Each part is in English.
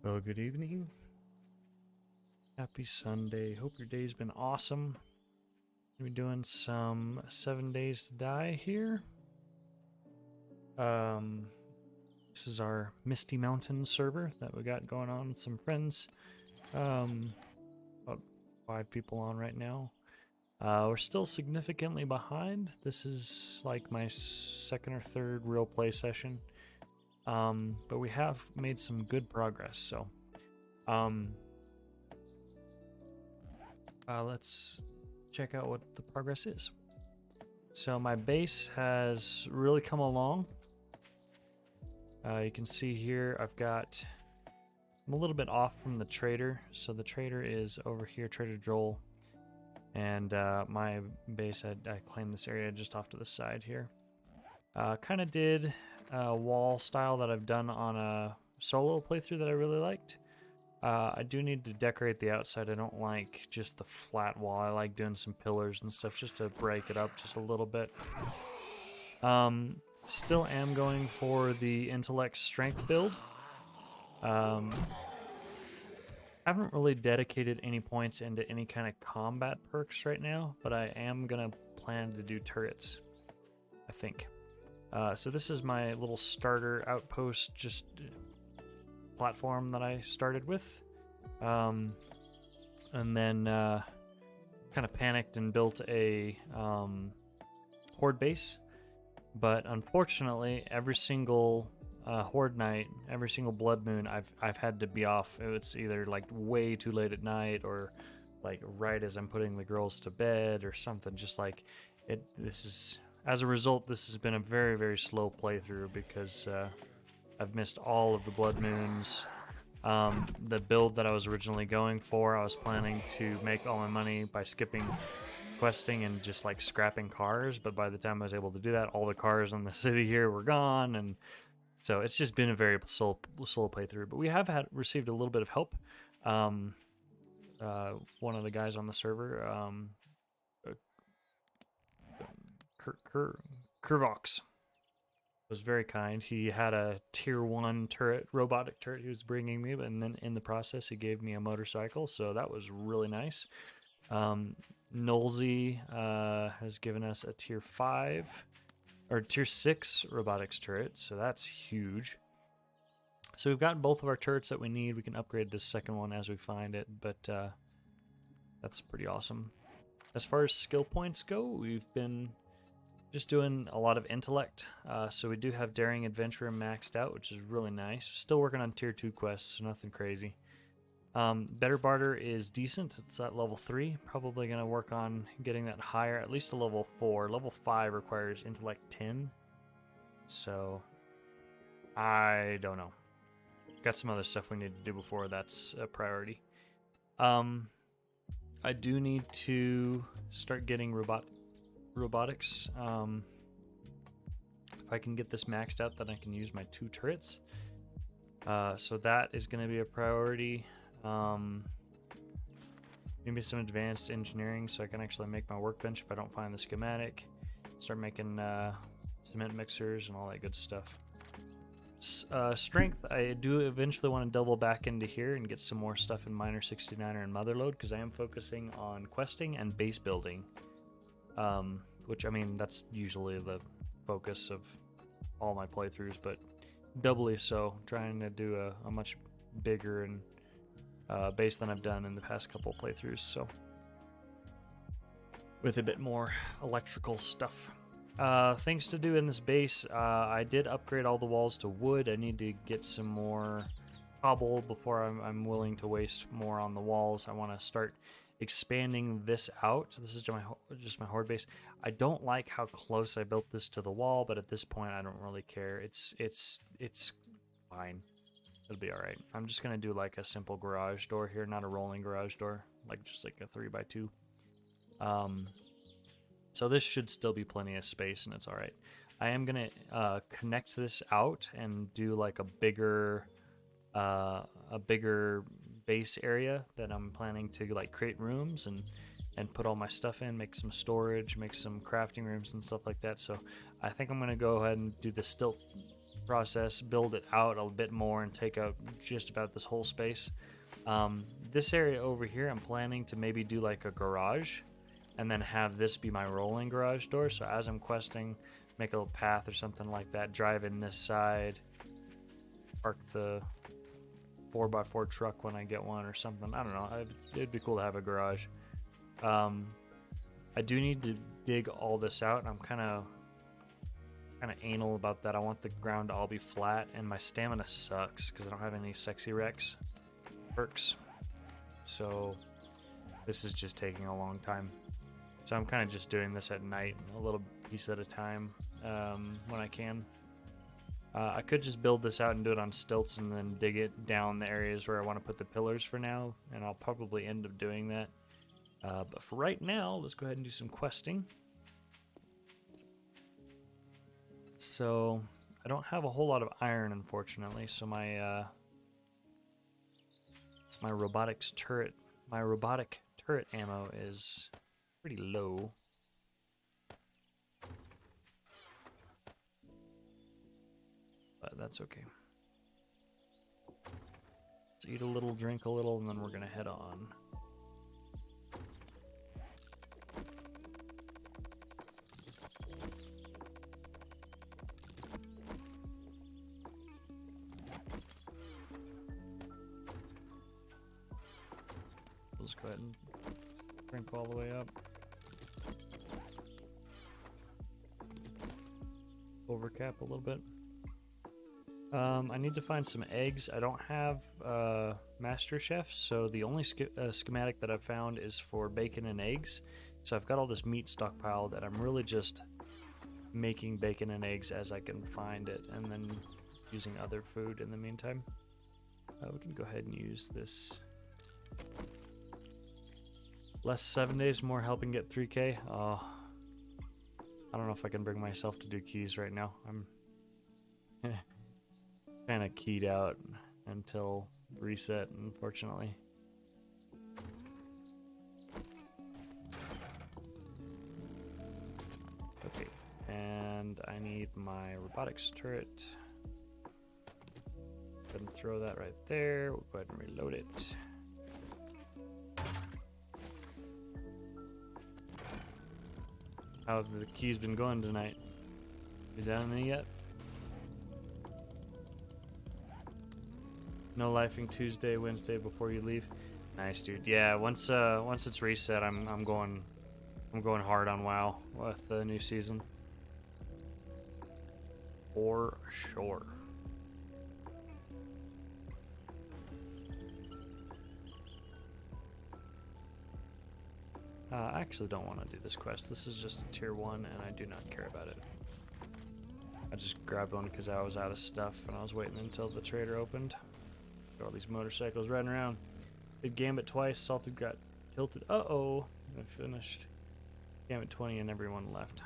Well, good evening. Happy Sunday. Hope your day's been awesome. We're doing some 7 Days to Die here. Um, this is our Misty Mountain server that we got going on with some friends. About 5 people on right now. We're still significantly behind. This is like my second or third real play session. But we have made some good progress, so let's check out what the progress is. So my base has really come along. You can see here I'm a little bit off from the trader. So the trader is over here, Trader Joel. And my base, I claimed this area just off to the side here. Kind of did a wall style that I've done on a solo playthrough that I really liked. I do need to decorate the outside. I don't like just the flat wall. I like doing some pillars and stuff just to break it up just a little bit. Still am going for the intellect strength build. I haven't really dedicated any points into any kind of combat perks right now, but I am gonna plan to do turrets, I think. So this is my little starter outpost, just platform that I started with, and then kind of panicked and built a horde base. But unfortunately, every single horde night, every single blood moon, I've had to be off. It's either like way too late at night or like right as I'm putting the girls to bed or something. Just like it. As a result, this has been a very, very slow playthrough because I've missed all of the blood moons. The build that I was originally going for, I was planning to make all my money by skipping questing and just like scrapping cars, but by the time I was able to do that, all the cars in the city here were gone, and so it's just been a very slow playthrough. But we have received a little bit of help. One of the guys on the server, Kurvox, was very kind. He had a tier 1 turret, robotic turret he was bringing me, and then in the process he gave me a motorcycle, so that was really nice. Nolsey has given us a tier 5 or tier 6 robotics turret, so that's huge. So we've got both of our turrets that we need. We can upgrade this second one as we find it, but that's pretty awesome. As far as skill points go, we've been just doing a lot of intellect. So we do have Daring Adventurer maxed out, which is really nice. Still working on tier 2 quests, so nothing crazy. Better Barter is decent. It's at level 3. Probably going to work on getting that higher, at least to level 4. Level 5 requires intellect 10. So, I don't know. Got some other stuff we need to do before that's a priority. I do need to start getting robotics. If I can get this maxed out, then I can use my 2 turrets. So that is going to be a priority. Maybe some advanced engineering so I can actually make my workbench if I don't find the schematic. Start making cement mixers and all that good stuff. Strength, I do eventually want to double back into here and get some more stuff in Miner 69er and Motherlode, because I am focusing on questing and base building. Which, I mean, that's usually the focus of all my playthroughs, but doubly so, trying to do a much bigger and base than I've done in the past couple playthroughs, so with a bit more electrical stuff. Things to do in this base, I did upgrade all the walls to wood. I need to get some more cobble before I'm willing to waste more on the walls. I want to start expanding this out. So this is just my horde base. I don't like how close I built this to the wall, but at this point I don't really care. It's fine. It'll be all right. I'm just gonna do like a simple garage door here, not a rolling garage door, like just like a 3x2. So this should still be plenty of space, and it's all right. I am gonna connect this out and do like a bigger base area that I'm planning to like create rooms and put all my stuff in, make some storage, make some crafting rooms and stuff like that. So I think I'm gonna go ahead and do the stilt process, build it out a bit more, and take out just about this whole space. This area over here, I'm planning to maybe do like a garage, and then have this be my rolling garage door. So as I'm questing, make a little path or something like that, drive in this side, park the 4x4 truck when I get one or something. I don't know. It'd be cool to have a garage. I do need to dig all this out. I'm kind of anal about that. I want the ground to all be flat, and my stamina sucks because I don't have any sexy Rex perks. So this is just taking a long time. So I'm kind of just doing this at night, a little piece at a time, when I can. I could just build this out and do it on stilts and then dig it down the areas where I want to put the pillars for now, and I'll probably end up doing that. But for right now, let's go ahead and do some questing. So I don't have a whole lot of iron, unfortunately, so my my robotic turret ammo is pretty low. But that's okay. Let's eat a little, drink a little, and then we're gonna head on. Let's go ahead and drink all the way up. Overcap a little bit. I need to find some eggs. I don't have Master Chef, so the only schematic that I've found is for bacon and eggs. So I've got all this meat stockpiled, and I'm really just making bacon and eggs as I can find it, and then using other food in the meantime. We can go ahead and use this. Less 7 days, more helping get 3K. Oh, I don't know if I can bring myself to do keys right now. I'm kind of keyed out until reset, unfortunately. Okay, and I need my robotics turret. Go ahead and throw that right there. We'll go ahead and reload it. How have the keys been going tonight? Is that any yet? No lifing Tuesday, Wednesday before you leave. Nice, dude. Yeah, once it's reset, I'm going hard on WoW with the new season. For sure. I actually don't want to do this quest. This is just a tier 1, and I do not care about it. I just grabbed one because I was out of stuff, and I was waiting until the trader opened. Got all these motorcycles riding around. Did Gambit twice. Salted got tilted. Uh-oh. I finished Gambit 20, and everyone left.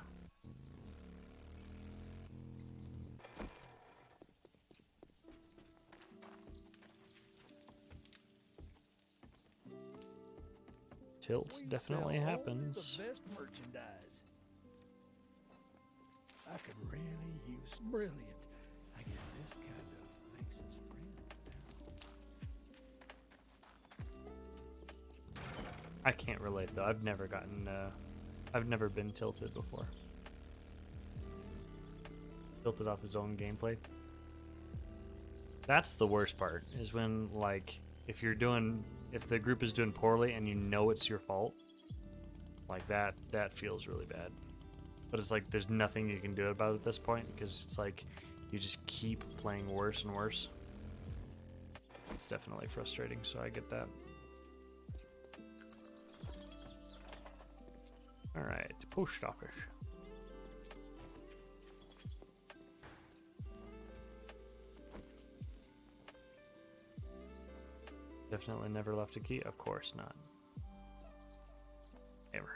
Tilt definitely happens. The best merchandise. I could really use brilliant. I guess this kind of makes us friends now. I can't relate though. I've never been tilted before. Tilted off his own gameplay. That's the worst part, is when, like, if the group is doing poorly and you know it's your fault, like that feels really bad. But it's like there's nothing you can do about it at this point, because it's like you just keep playing worse and worse. It's definitely frustrating, so I get that. Alright, post office. Definitely never left a key? Of course not. Ever.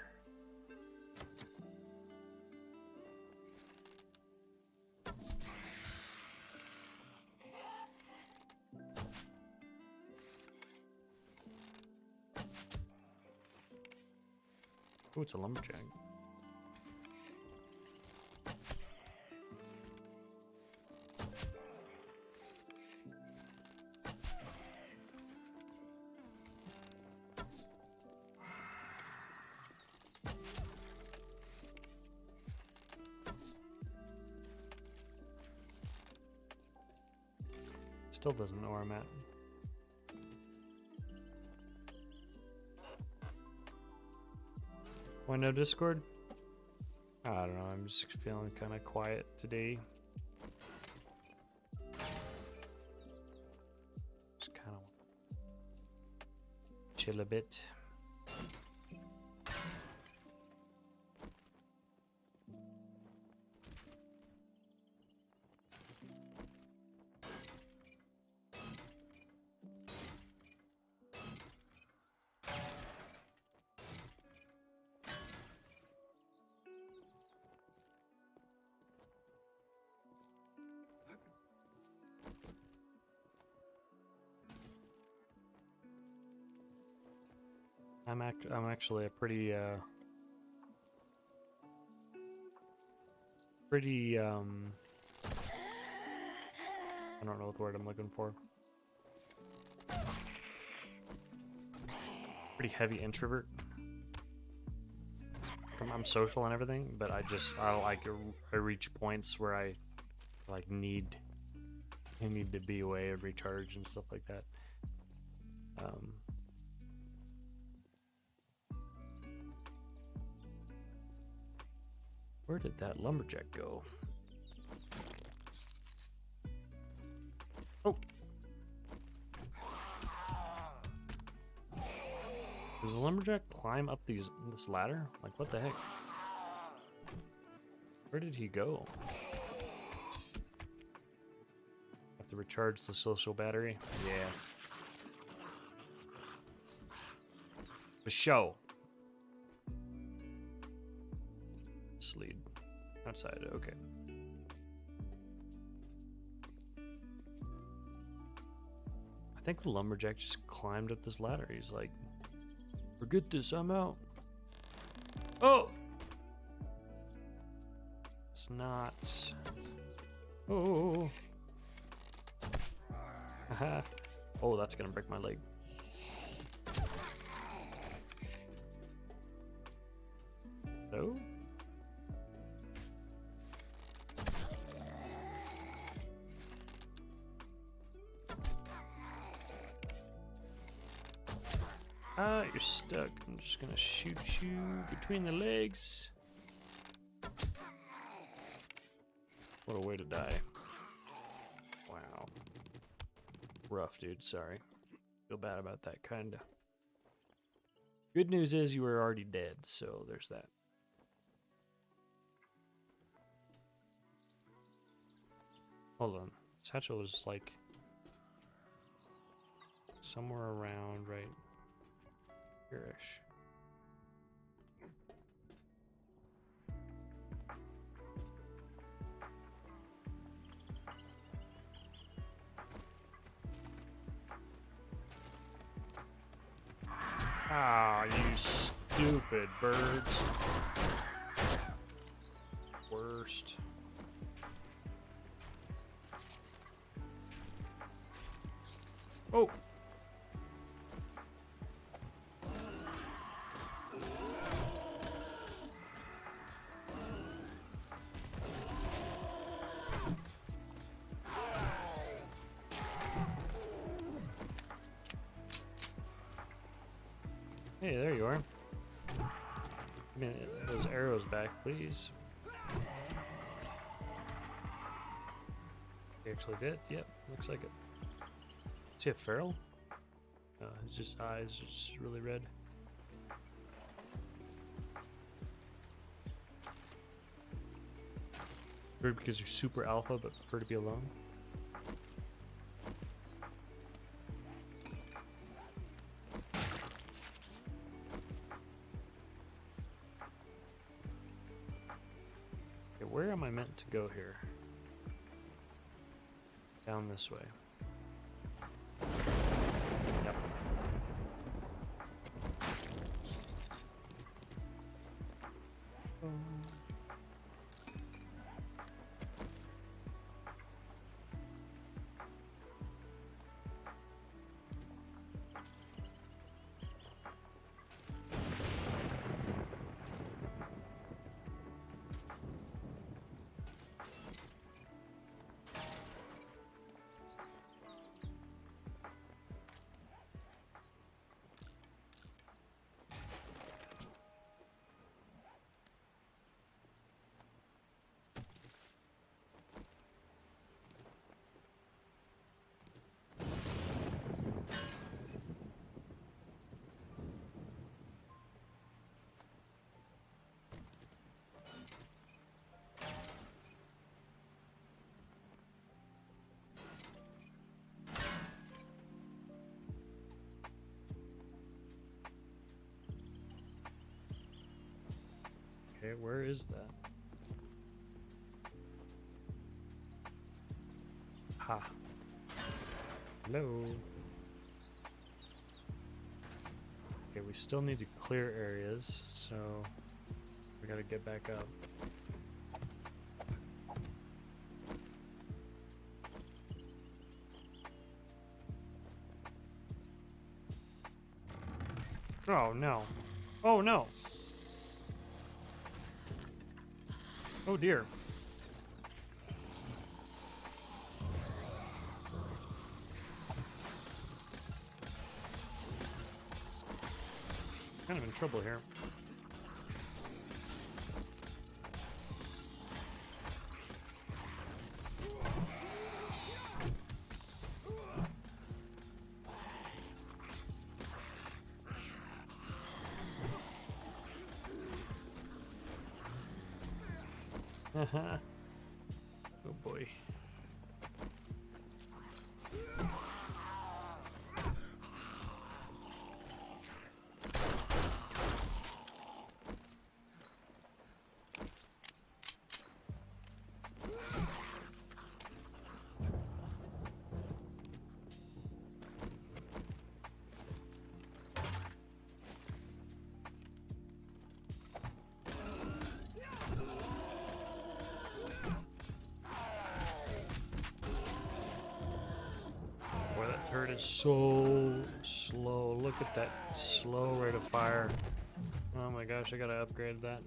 Ooh, it's a lumberjack. Still doesn't know where I'm at. Why no Discord? I don't know, I'm just feeling kind of quiet today. Just kind of chill a bit. I'm actually a pretty I don't know what word I'm looking for. Pretty heavy introvert. I'm social and everything, but I reach points where I need to be away and recharge and stuff like that. Where did that lumberjack go? Oh! Does the lumberjack climb up this ladder? Like, what the heck? Where did he go? Have to recharge the social battery? Yeah. For show. Lead outside. Okay. I think the lumberjack just climbed up this ladder. He's like, forget this, I'm out. Oh! It's not. Oh. Haha. Oh, that's gonna break my leg. No? Ah, you're stuck. I'm just gonna shoot you between the legs. What a way to die. Wow. Rough, dude. Sorry. Feel bad about that, kinda. Good news is you were already dead, so there's that. Hold on. Satchel is like somewhere around right here-ish. Ah, you stupid birds. Worst. Oh! Hey, there you are. Give me those arrows back, please. He actually did? Yep, looks like it. Is he a feral? No, his just eyes are just really red. Weird because you're super alpha but prefer to be alone. Okay, where am I meant to go here? Down this way. Yep. Okay, where is that? Ha. Hello. Okay, we still need to clear areas, so we gotta get back up. Oh no. Oh no. Oh dear. Kind of in trouble here. Oh boy. Boy, that turret is so slow. Look at that slow rate of fire. Oh my gosh, I gotta upgrade that.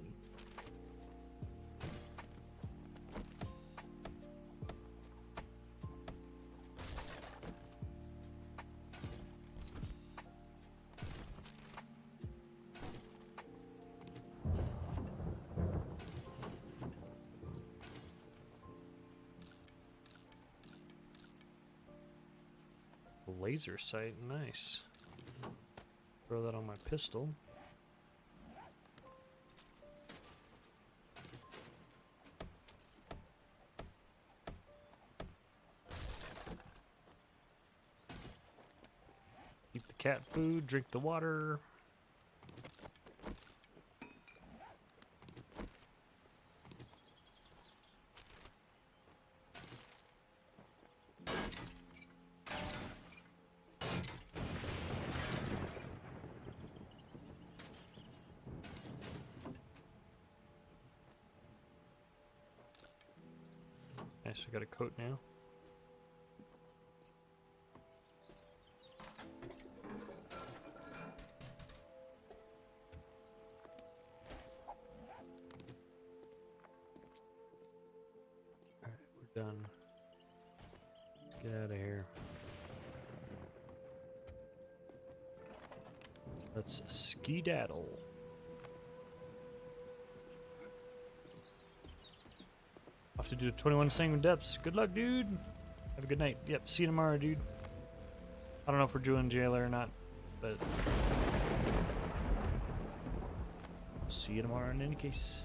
Laser sight, nice. Throw that on my pistol. Eat the cat food, drink the water. Nice, we got a coat now. Alright, we're done. Let's get out of here. Let's skedaddle. Off to do 21 sanguine depths. Good luck, dude. Have a good night. Yep, see you tomorrow, dude. I don't know if we're doing jailer or not, but see you tomorrow in any case.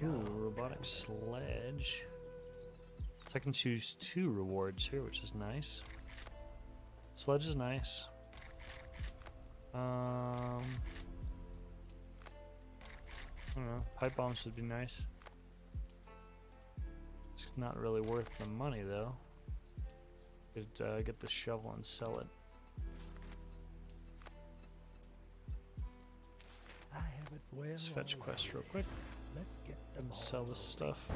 Ooh, robotic sledge. So I can choose 2 rewards here, which is nice. Sledge is nice. I don't know. Pipe bombs would be nice. It's not really worth the money though. Could get the shovel and sell it. I have it well. Let's fetch quest real quick Let's get the and ball sell this stuff.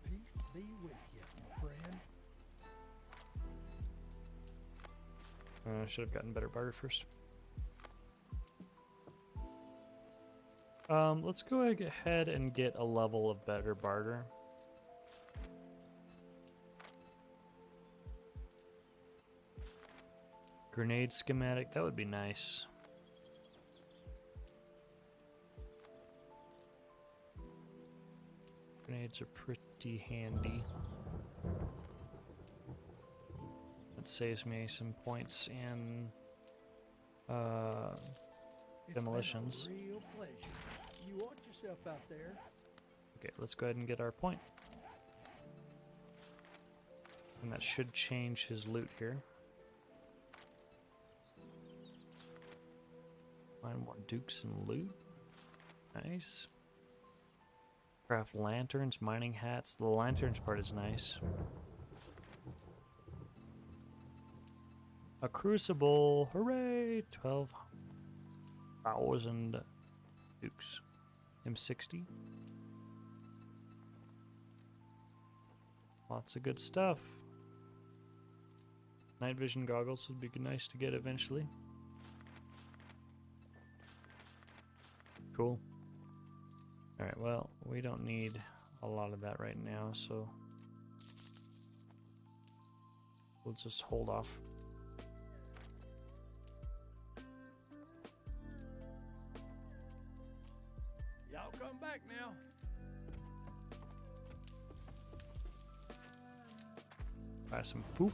Peace be with you, friend. I should have gotten better barter first. Let's go ahead and get a level of better barter. Grenade schematic, that would be nice. Grenades are pretty handy. That saves me some points in demolitions. It's been a real pleasure. You watch yourself out there. Okay, let's go ahead and get our point. And that should change his loot here. Find more dukes and loot. Nice. Craft lanterns, mining hats. The lanterns part is nice. A crucible. Hooray! 12,000 dukes. M60. Lots of good stuff. Night vision goggles would be nice to get eventually. Cool. Alright, well, we don't need a lot of that right now, so we'll just hold off. Y'all come back now. Buy some food.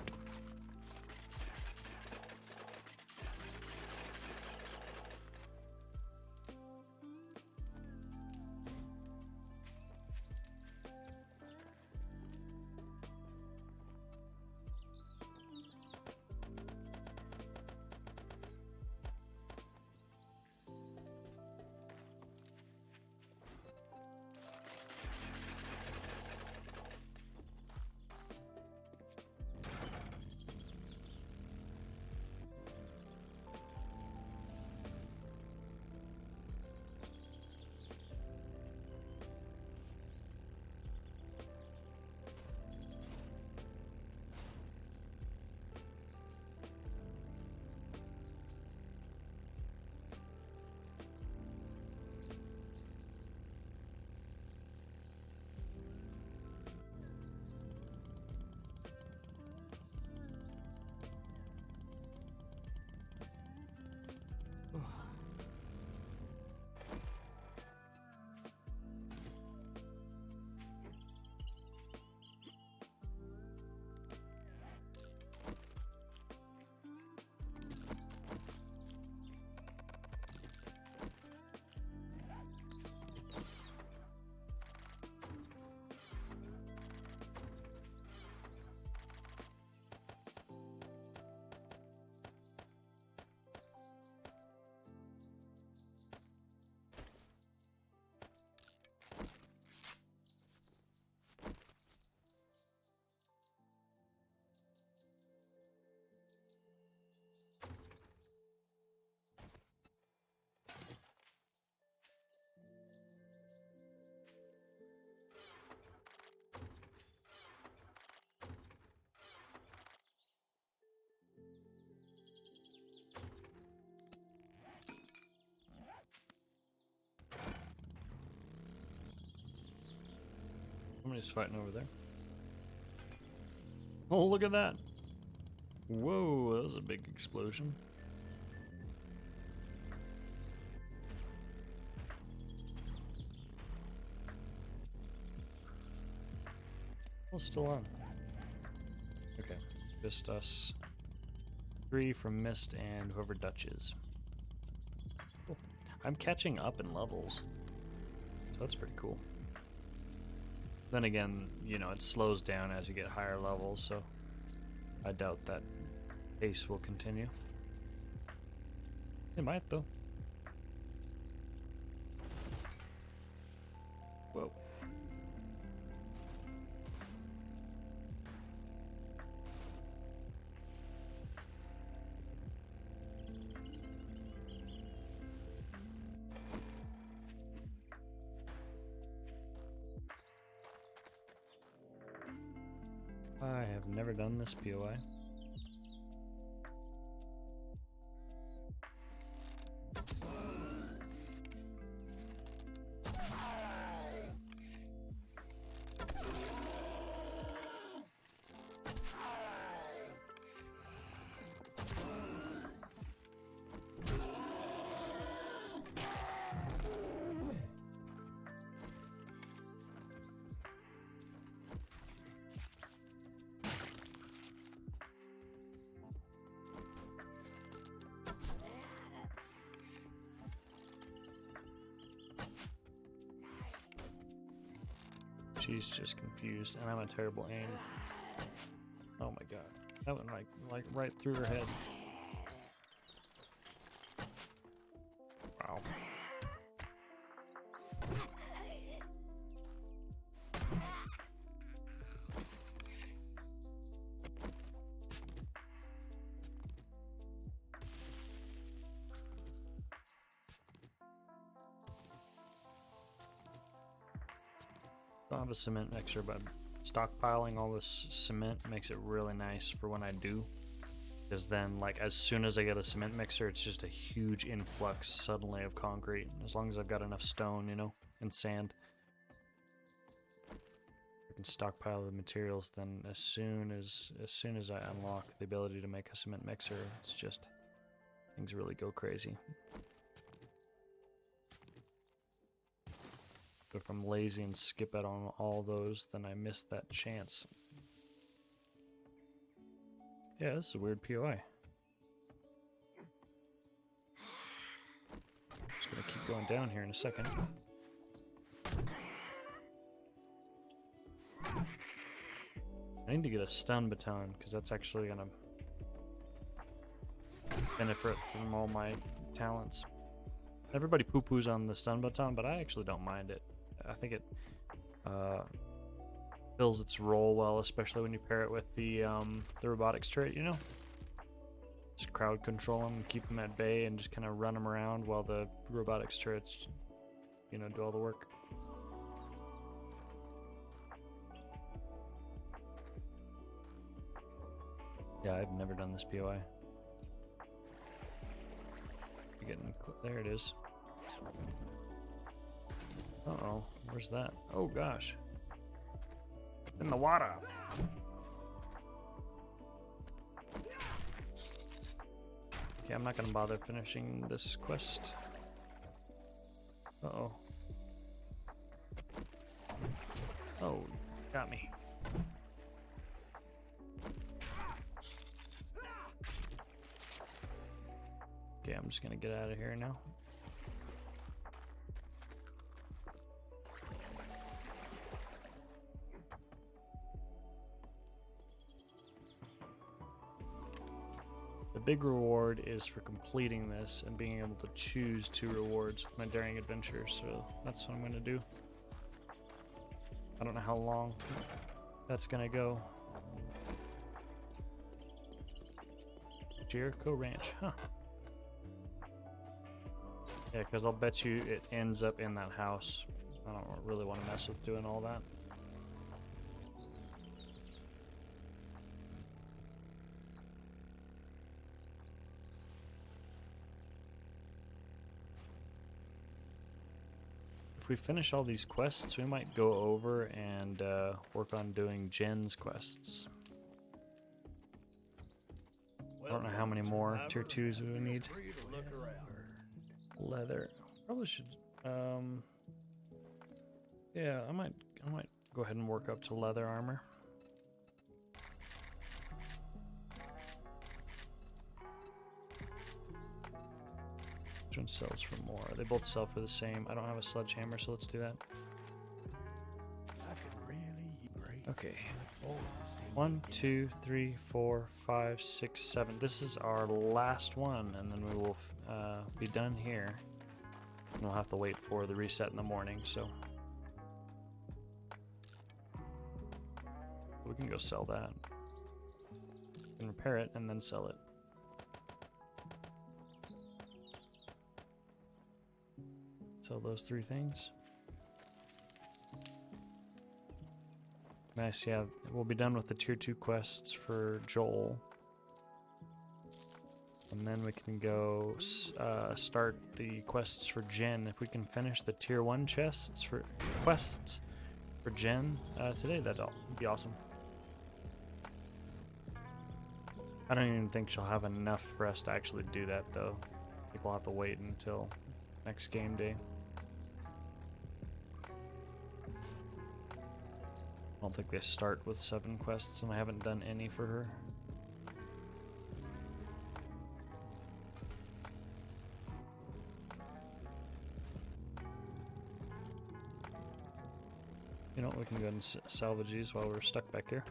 Somebody's fighting over there. Oh, look at that. Whoa, that was a big explosion. Oh, still on. Okay, just us. 3 from Mist and whoever Dutch is. Cool. I'm catching up in levels, so that's pretty cool. Then again, you know, it slows down as you get higher levels, so I doubt that pace will continue. It might, though. Whoa. I have never done this POI. She's just confused, and I'm a terrible aim. Oh my god. That went like right through her head. Wow. Don't have a cement mixer, but stockpiling all this cement makes it really nice for when I do. Because then, like, as soon as I get a cement mixer, it's just a huge influx suddenly of concrete. As long as I've got enough stone, you know, and sand. I can stockpile the materials, then as soon as I unlock the ability to make a cement mixer, it's just, things really go crazy. But if I'm lazy and skip out on all those, then I miss that chance. Yeah, this is a weird POI. Just gonna keep going down here in a second. I need to get a stun baton, because that's actually gonna benefit from all my talents. Everybody poo-poos on the stun baton, but I actually don't mind it. I think it fills its role well, especially when you pair it with the robotics trait, you know? Just crowd control them, keep them at bay, and just kind of run them around while the robotics turrets, you know, do all the work. Yeah, I've never done this POI. You're getting, there it is. Uh-oh, where's that? Oh gosh. In the water. Okay, I'm not gonna bother finishing this quest. Uh-oh. Oh, got me. Okay, I'm just gonna get out of here now. The big reward is for completing this and being able to choose 2 rewards with my daring adventure, so that's what I'm gonna do. I don't know how long that's gonna go. Jericho Ranch, huh? Yeah, because I'll bet you it ends up in that house. I don't really want to mess with doing all that. If we finish all these quests, we might go over and work on doing Jen's quests. I don't know how many more tier 2s we need. Leather. Probably should. Yeah, I might go ahead and work up to leather armor. Which one sells for more? They both sell for the same. I don't have a sledgehammer, so let's do that. Okay. 1, 2, 3, 4, 5, 6, 7. This is our last one, and then we will be done here. And we'll have to wait for the reset in the morning, so we can go sell that. We can repair it and then sell it. Sell those 3 things. Nice, yeah. We'll be done with the tier 2 quests for Joel. And then we can go start the quests for Jen. If we can finish the tier 1 quests for Jen today, that'd be awesome. I don't even think she'll have enough for us to actually do that, though. I think we'll have to wait until next game day. I don't think they start with 7 quests, and I haven't done any for her. You know, we can go ahead and salvage these while we're stuck back here.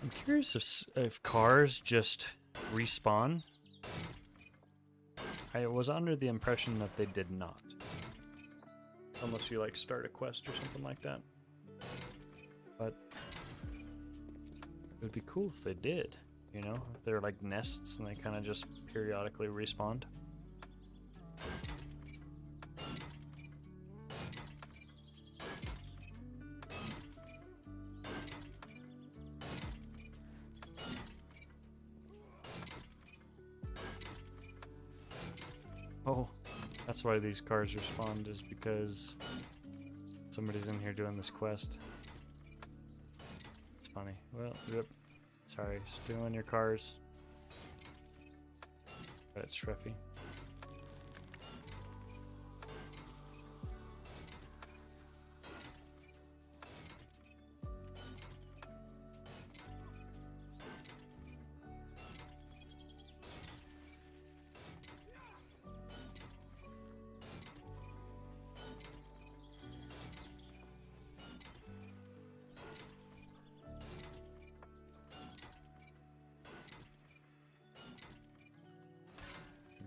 I'm curious if cars just respawn. I was under the impression that they did not. Unless you like start a quest or something like that. But it would be cool if they did, you know? If they're like nests and they kind of just periodically respawned. Oh, that's why these cars respawned, is because somebody's in here doing this quest. It's funny. Well, yep. Sorry, stealing your cars. But it's Shreffy.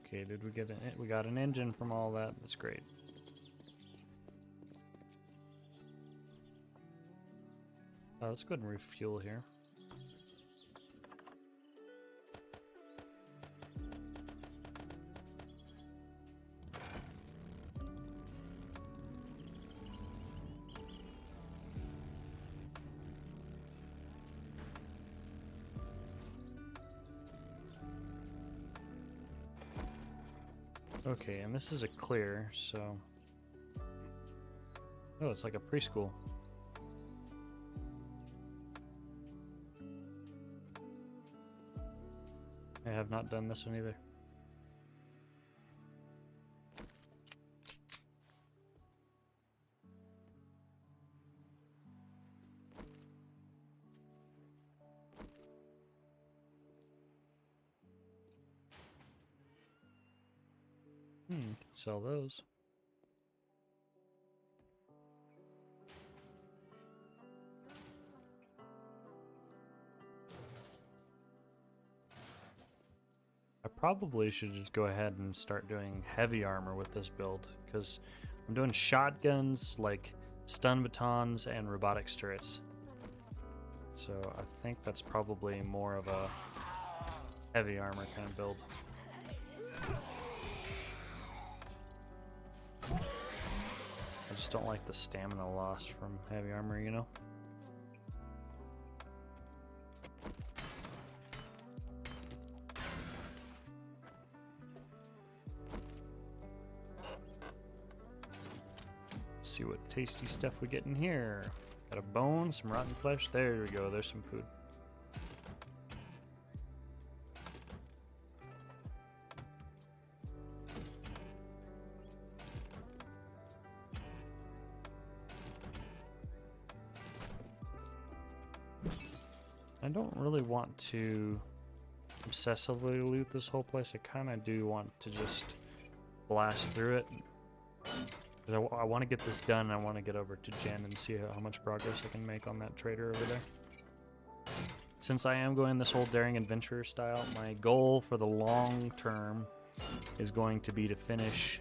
Okay, did we get an? We got an engine from all that. That's great. Let's go ahead and refuel here. Okay, and this is a clear, so... Oh, it's like a preschool. I have not done this one either. Can sell those. I probably should just go ahead and start doing heavy armor with this build, because I'm doing shotguns, like stun batons, and robotics turrets. So I think that's probably more of a heavy armor kind of build. I just don't like the stamina loss from heavy armor, you know? Let's see what tasty stuff we get in here. Got a bone, some rotten flesh. There we go, there's some food. I don't really want to obsessively loot this whole place. I kind of do want to just blast through it. I want to get this done. I want to get over to Jen and see how much progress I can make on that trader over there. Since I am going this whole daring adventurer style, my goal for the long term is going to be to finish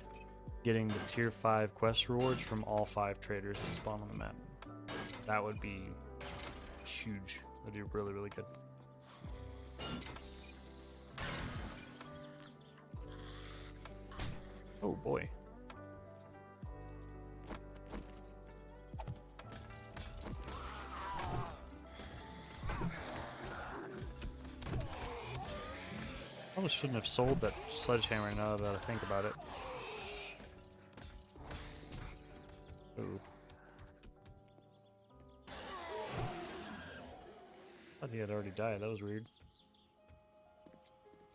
getting the tier 5 quest rewards from all 5 traders that spawn on the map. That would be huge. That'd be really, really good. Oh boy. Probably shouldn't have sold that sledgehammer now that I think about it. Ooh. I thought he had already died. That was weird.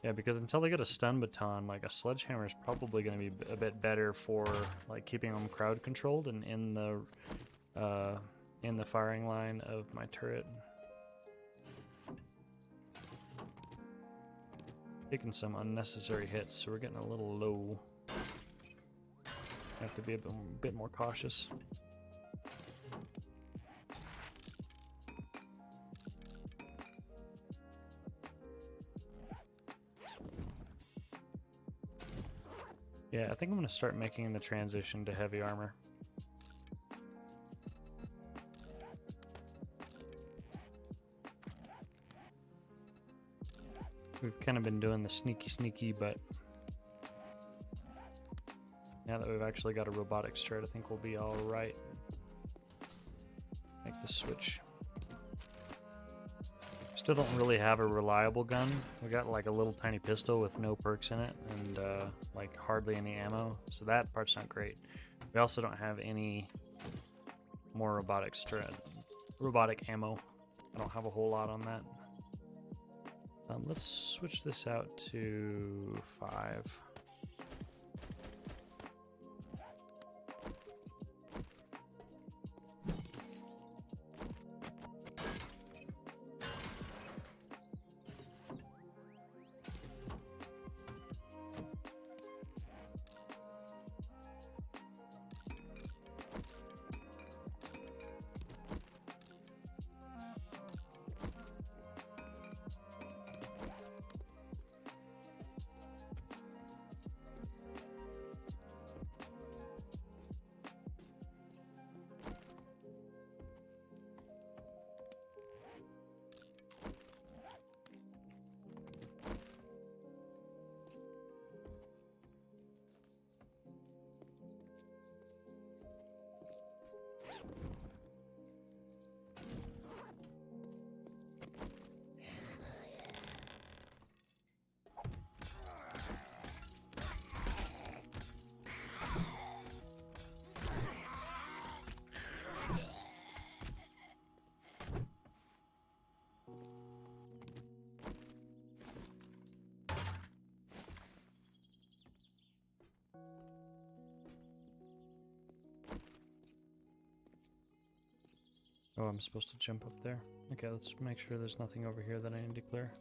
Yeah, because until they get a stun baton, like a sledgehammer is probably going to be a bit better for like keeping them crowd controlled and in the firing line of my turret. taking some unnecessary hits, so we're getting a little low. Have to be a bit more cautious. Yeah, I think I'm going to start making the transition to heavy armor. We've kind of been doing the sneaky, but now that we've actually got a robotics turret, I think we'll be all right. Make the switch. Still don't really have a reliable gun. We got like a little tiny pistol with no perks in it and like hardly any ammo, so that part's not great. We also don't have any more robotic ammo. I don't have a whole lot on that. Let's switch this out to 5. Oh, I'm supposed to jump up there. Okay, let's make sure there's nothing over here that I need to clear.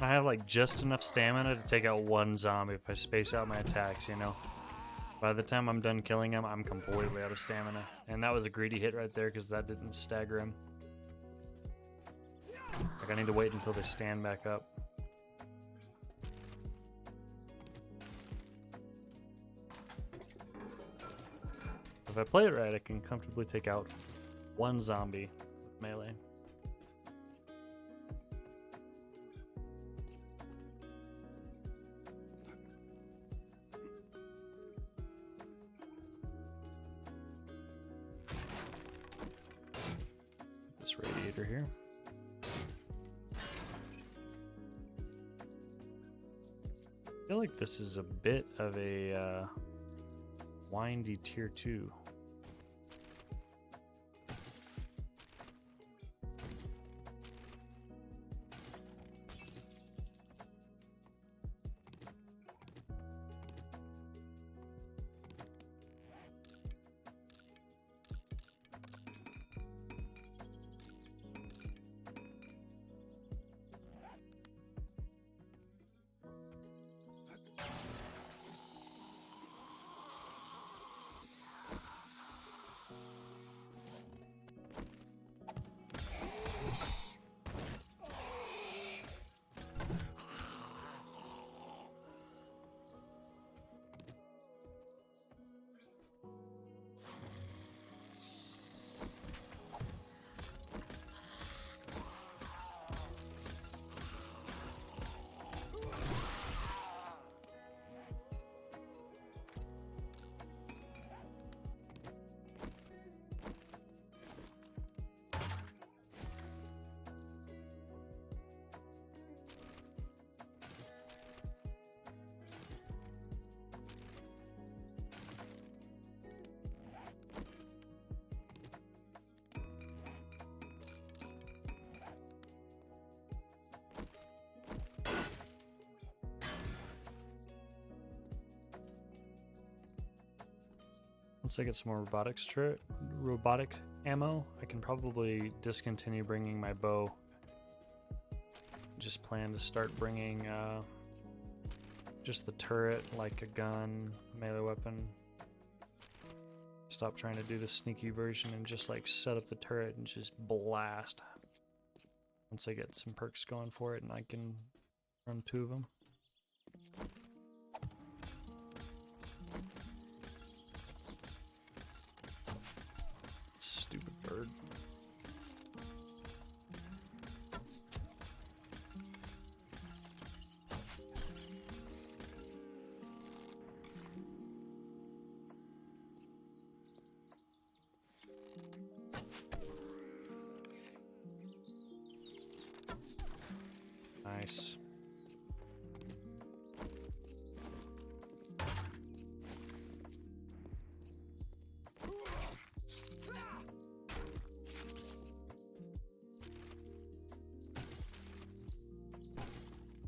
I have like just enough stamina to take out one zombie if I space out my attacks, you know. By the time I'm done killing him, I'm completely out of stamina. And that was a greedy hit right there because that didn't stagger him. Like I need to wait until they stand back up. If I play it right, I can comfortably take out one zombie with melee. This radiator here. I feel like this is a bit of a windy tier 2. Once I get some more robotic ammo, I can probably discontinue bringing my bow. Just plan to start bringing just the turret, like a gun, melee weapon. Stop trying to do the sneaky version and just like set up the turret and just blast. Once I get some perks going for it and I can run 2 of them. Stupid bird. Nice.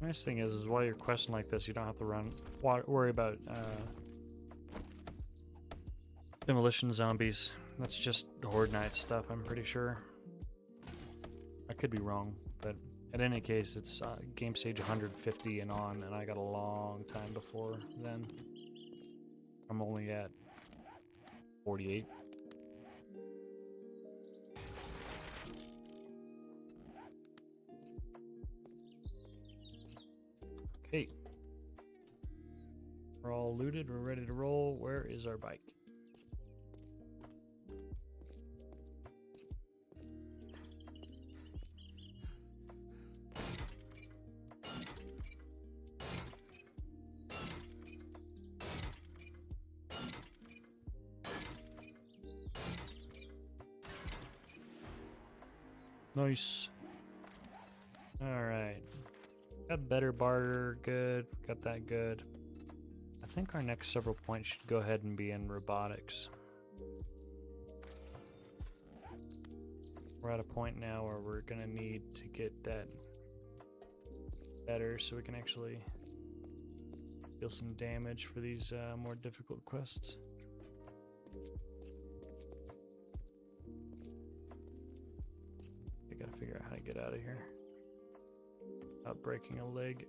Nice thing is while you're questing like this, you don't have to worry about demolition zombies. That's just Horde Night stuff, I'm pretty sure. I could be wrong, but in any case, it's game stage 150 and on, and I got a long time before then. I'm only at 48. Okay. We're all looted, we're ready to roll. Where is our bike? Nice. Alright. Got better barter, good. Got that good. I think our next several points should go ahead and be in robotics. We're at a point now where we're gonna need to get that better so we can actually deal some damage for these more difficult quests. I gotta figure out how to get out of here without breaking a leg.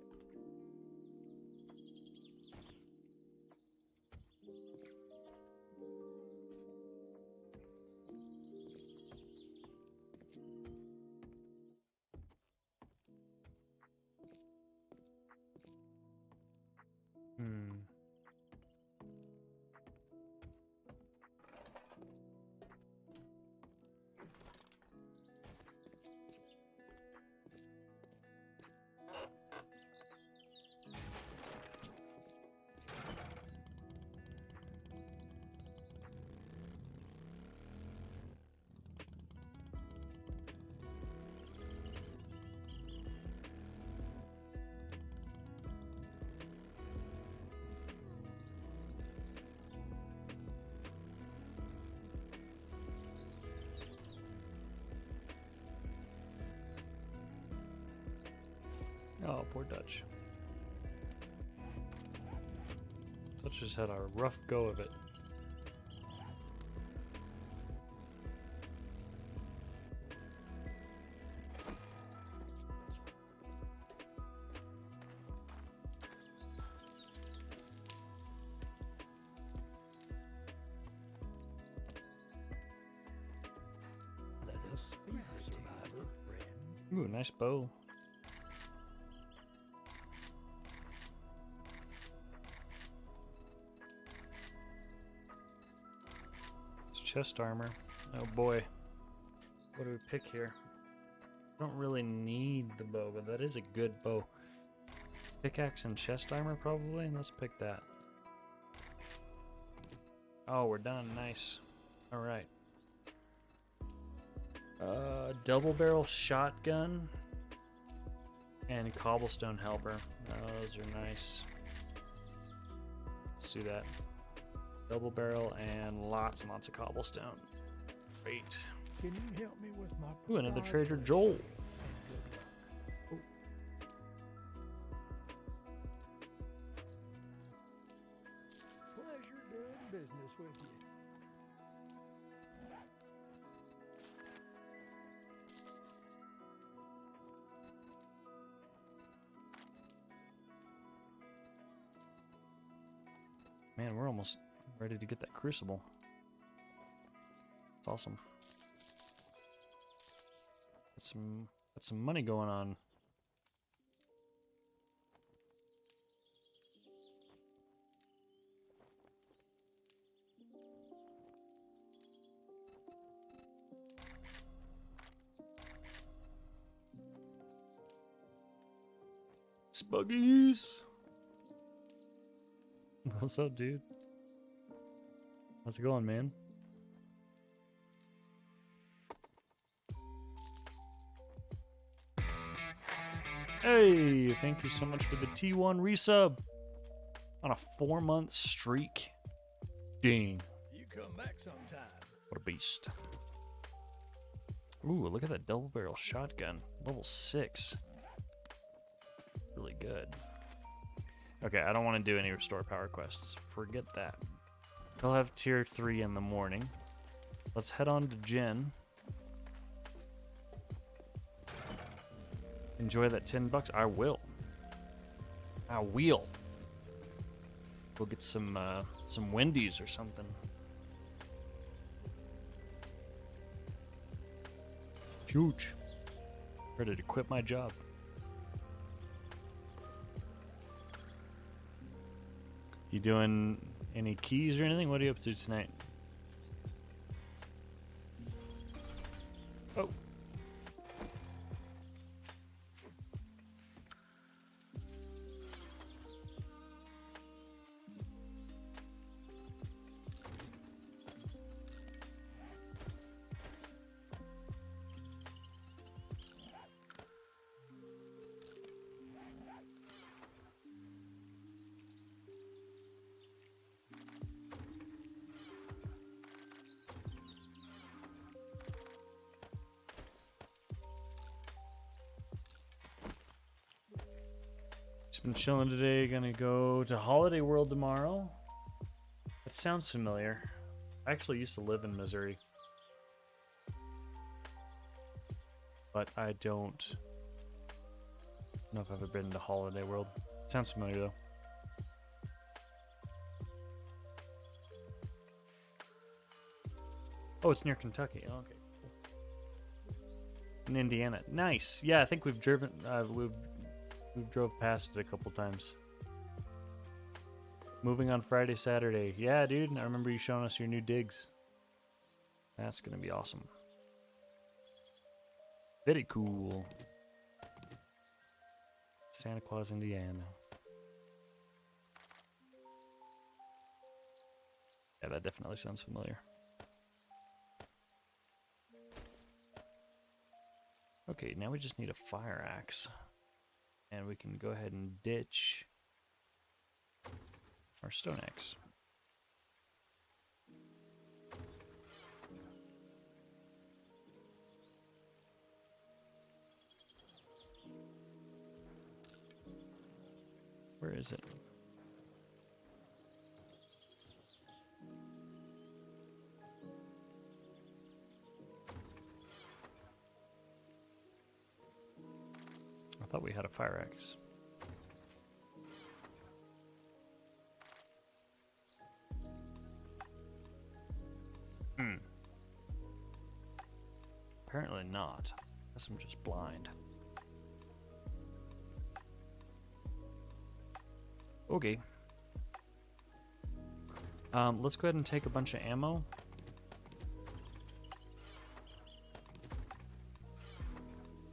Oh, poor Dutch. Dutch just had a rough go of it. Let us be the survivor, friend. Ooh, nice bow. Chest armor. Oh boy. What do we pick here? I don't really need the bow, but that is a good bow. Pickaxe and chest armor probably? Let's pick that. Oh, we're done. Nice. Alright. Double barrel shotgun and cobblestone helper. Those are nice. Let's do that. Double barrel and lots and lots of cobblestone. Great. Can you help me with my Ooh, another pride, Trader pleasure, Joel. and good luck? Ooh. Pleasure doing business with you. Man, we're almost ready to get that crucible. It's awesome. Got some money going on. Spuggies! What's up, dude? How's it going, man? Hey, thank you so much for the T1 resub on a 4-month streak. Dang. You come back sometime. What a beast. Ooh, look at that double barrel shotgun. Level 6. Really good. Okay, I don't want to do any restore power quests. Forget that. He'll have tier 3 in the morning. Let's head on to Jen. Enjoy that $10. I will. I will. Go get some Wendy's or something. Huge. Ready to quit my job. You doing any keys or anything? What are you up to tonight? Oh. Just been chilling today. Gonna go to Holiday World tomorrow. That sounds familiar. I actually used to live in Missouri, but I don't know if I've ever been to Holiday World. Sounds familiar though. Oh, it's near Kentucky. Oh, okay. In Indiana. Nice. Yeah, I think we've driven. We've drove past it a couple times. Moving on Friday, Saturday. Yeah, dude. I remember you showing us your new digs. That's gonna be awesome. Very cool. Santa Claus, Indiana. Yeah, that definitely sounds familiar. Okay, now we just need a fire axe. And we can go ahead and ditch our stone axe. Where is it? I thought we had a fire axe. Apparently not. Guess I'm just blind. Okay. Let's go ahead and take a bunch of ammo.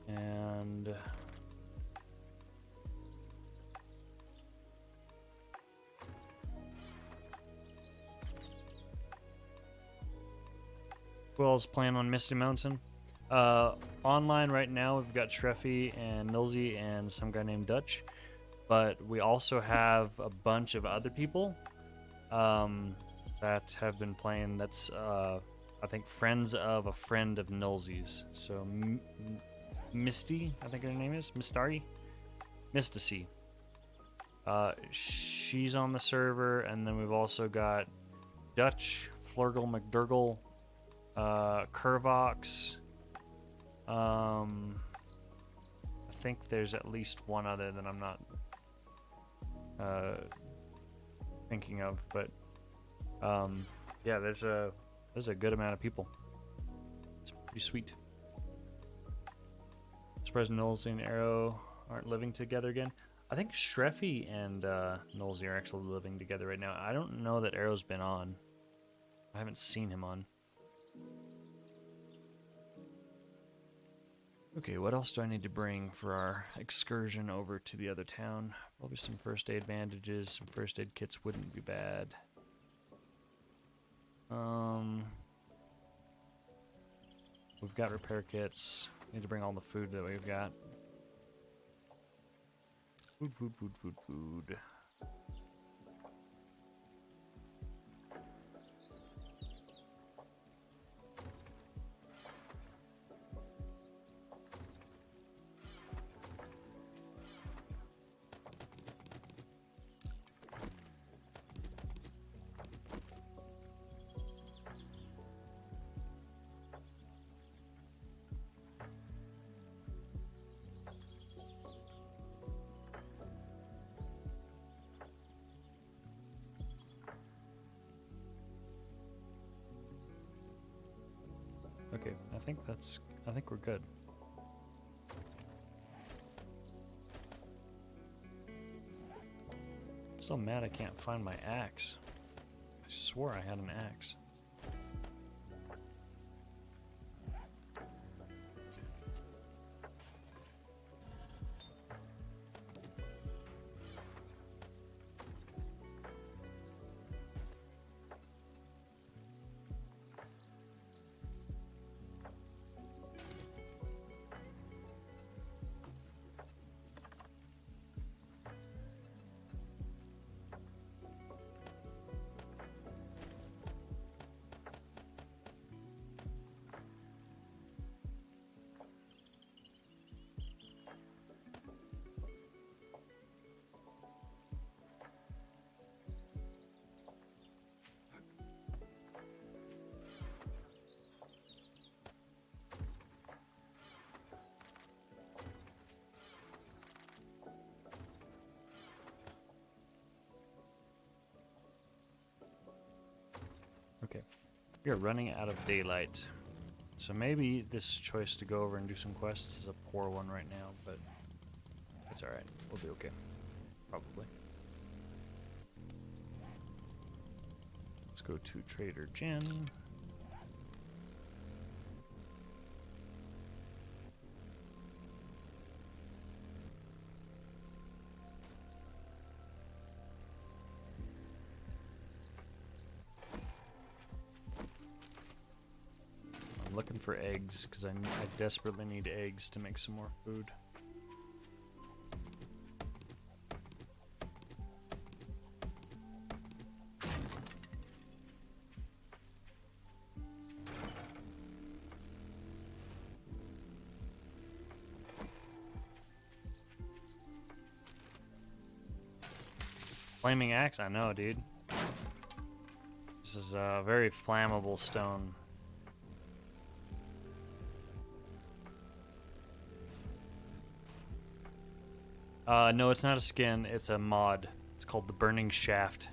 And who else playing on Misty Mountain? Online right now, we've got Shreffy and Milsey and some guy named Dutch. But we also have a bunch of other people that have been playing. That's, I think, friends of a friend of Nulsey's. So, Misty, I think her name is. Misty. She's on the server. And then we've also got Dutch, Flurgle, McDurgle, Curvox. I think there's at least one other that I'm not. I thinking of, but yeah, there's a good amount of people. It's pretty sweet. Surprised Nolsey and Arrow aren't living together again. I think Shreffy and Nolsey are actually living together right now. I don't know that Arrow's been on. I haven't seen him on. Okay, what else do I need to bring for our excursion over to the other town? Probably some first aid bandages, some first aid kits wouldn't be bad. We've got repair kits. Need to bring all the food that we've got. Food. Okay, I think we're good. Still mad I can't find my axe. I swore I had an axe. Okay, we are running out of daylight. So maybe this choice to go over and do some quests is a poor one right now, but it's alright. We'll be okay. Probably. Let's go to Trader Jen. I'm looking for eggs because I desperately need eggs to make some more food. Flaming axe? I know, dude. This is a very flammable stone. No, it's not a skin. It's a mod. It's called the Burning Shaft.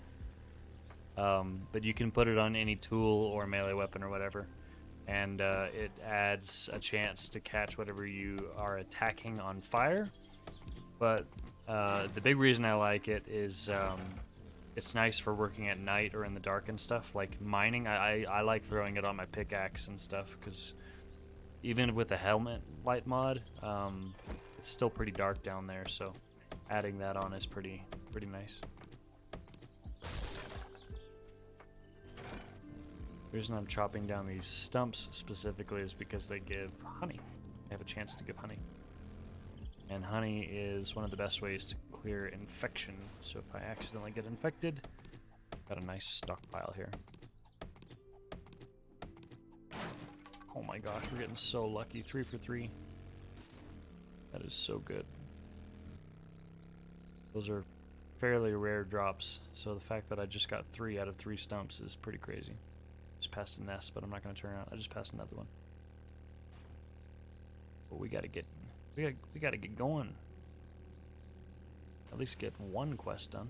But you can put it on any tool or melee weapon or whatever. And it adds a chance to catch whatever you are attacking on fire. But the big reason I like it is it's nice for working at night or in the dark and stuff. Like mining, I like throwing it on my pickaxe and stuff because even with the helmet light mod, it's still pretty dark down there. So adding that on is pretty nice. The reason I'm chopping down these stumps specifically is because they give honey. They have a chance to give honey. And honey is one of the best ways to clear infection. So if I accidentally get infected, got a nice stockpile here. Oh my gosh, we're getting so lucky. 3 for 3. That is so good. Those are fairly rare drops, so the fact that I just got 3 out of 3 stumps is pretty crazy. Just passed a nest, but I'm not going to turn around. I just passed another one. But we got to get going. At least get one quest done.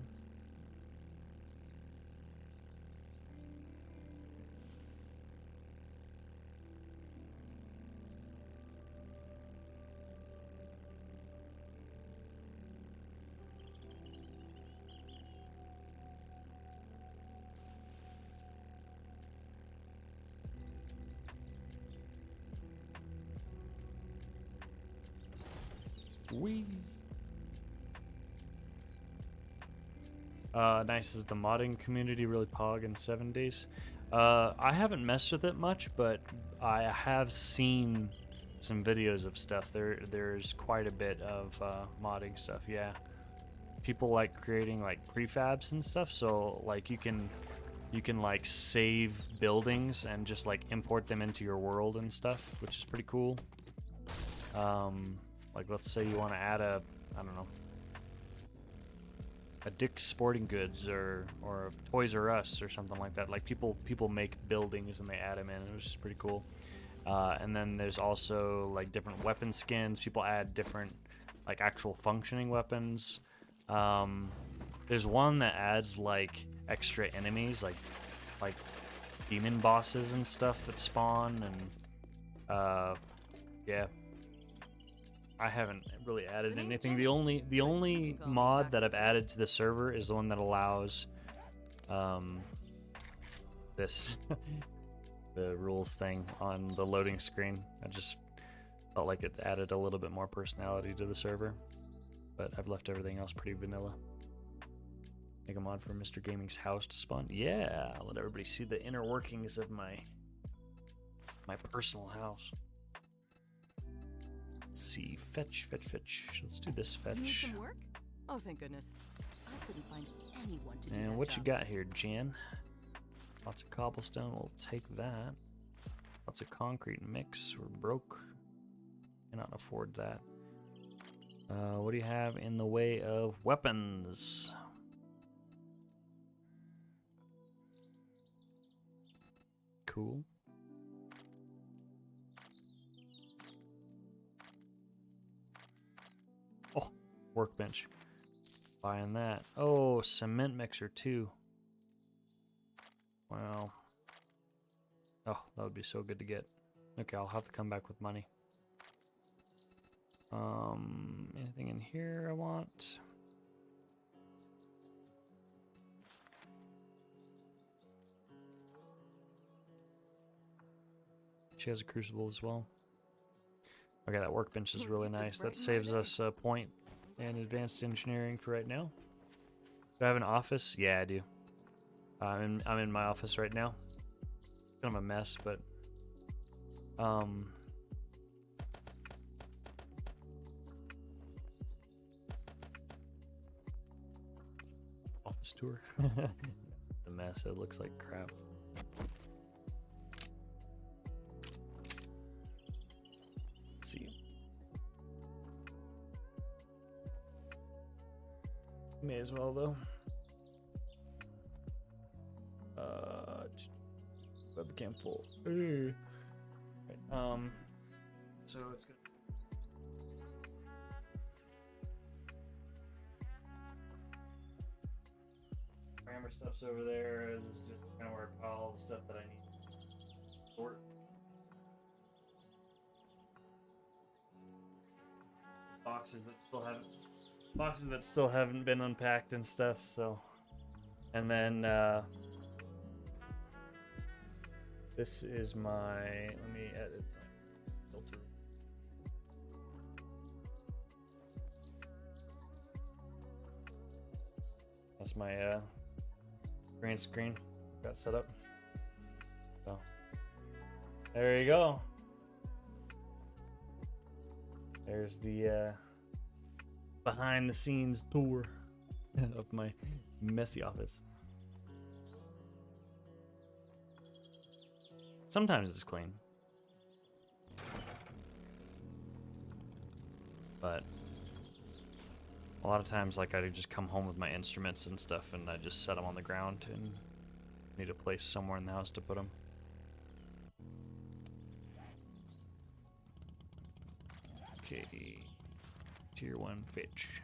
Wee. Nice. Is the modding community really pog in 7 days? I haven't messed with it much, but I have seen some videos of stuff. There's quite a bit of modding stuff. Yeah, people like creating like prefabs and stuff. So like you can like save buildings and just like import them into your world and stuff, which is pretty cool. Like let's say you want to add a, I don't know, a Dick's Sporting Goods or Toys R Us or something like that. Like people make buildings and they add them in, which is pretty cool. And then there's also like different weapon skins. People add different like actual functioning weapons. There's one that adds like extra enemies, like demon bosses and stuff that spawn, and yeah. I haven't really added anything. The only mod that I've added to the server is the one that allows this the rules thing on the loading screen. I just felt like it added a little bit more personality to the server, but I've left everything else pretty vanilla. Make a mod for Mr. Gaming's house to spawn. Yeah, I'll let everybody see the inner workings of my personal house. Let's see, fetch. Let's do this fetch. You need some work? Oh, thank goodness. I couldn't find anyone to do And that what job. you got here, Jan? Lots of cobblestone. We'll take that. Lots of concrete mix. We're broke. Cannot afford that. What do you have in the way of weapons? Cool. Oh, workbench. Buying that. Oh, cement mixer too. Wow. Oh, that would be so good to get. Okay, I'll have to come back with money. Anything in here I want? She has a crucible as well. Okay, that workbench is really nice. That saves us a point in advanced engineering for right now. Do I have an office? Yeah, I do. I'm in my office right now. Kind of a mess, but office tour. The mess. It looks like crap. Let's see. May as well though. Webcam full. Right, so it's good. Grammar stuff's over there. This is just kind of where I pile all the stuff that I need to sort. Boxes that still haven't been unpacked and stuff. So, and then this is my. Let me edit my filter. That's my green screen got set up. So there you go. There's the behind the scenes tour of my messy office. Sometimes it's clean, but a lot of times, like, I just come home with my instruments and stuff, and I just set them on the ground and need a place somewhere in the house to put them. Okay, tier 1 fetch.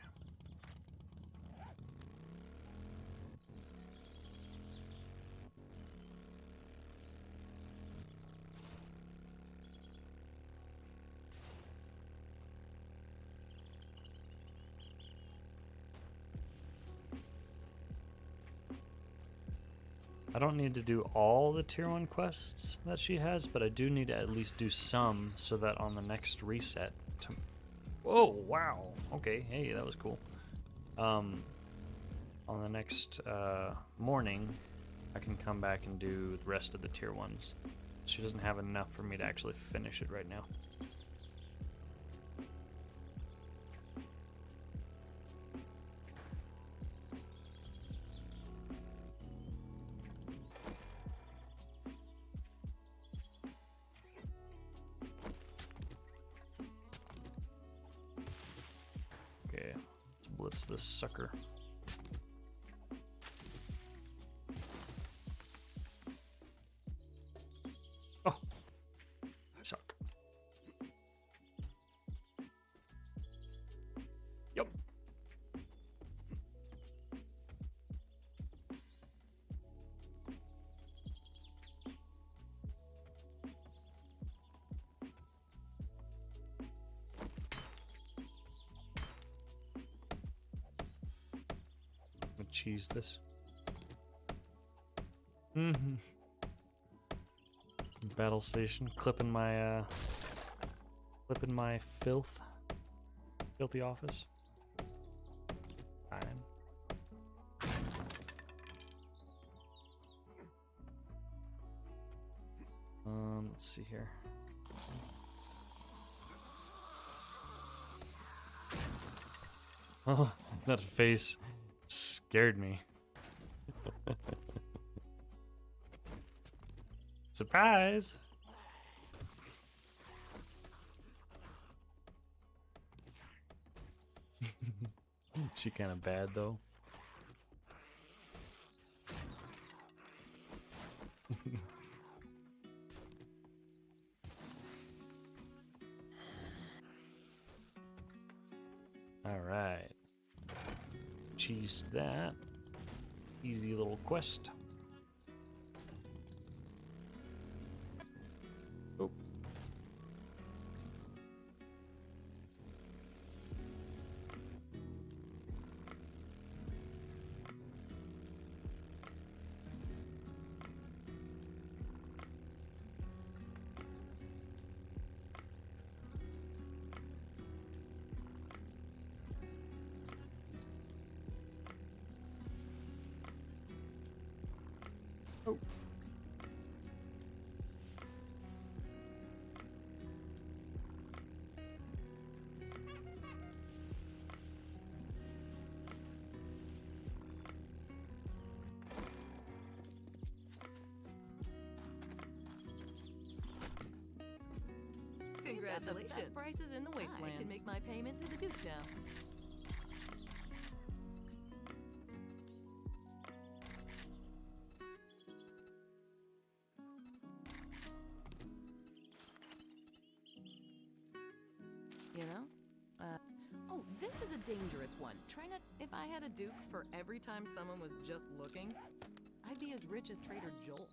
I don't need to do all the tier 1 quests that she has, but I do need to at least do some so that on the next reset, Oh, wow. Okay, hey, that was cool. On the next morning, I can come back and do the rest of the tier 1s. She doesn't have enough for me to actually finish it right now. Okay, let's blitz this sucker. Oh, I suck. Yep. I'm gonna cheese this. Mm-hmm. Battle station, clipping my filthy office. Fine. Let's see here. Oh, that face scared me. Surprise! She kind of bad though. All right. Cheese that. Easy little quest. Oh. Oh. Congratulations. Best prices in the wasteland. I can make my payment to the Duke now. You know? Oh, this is a dangerous one. Try not. If I had a Duke for every time someone was just looking, I'd be as rich as Trader Joel.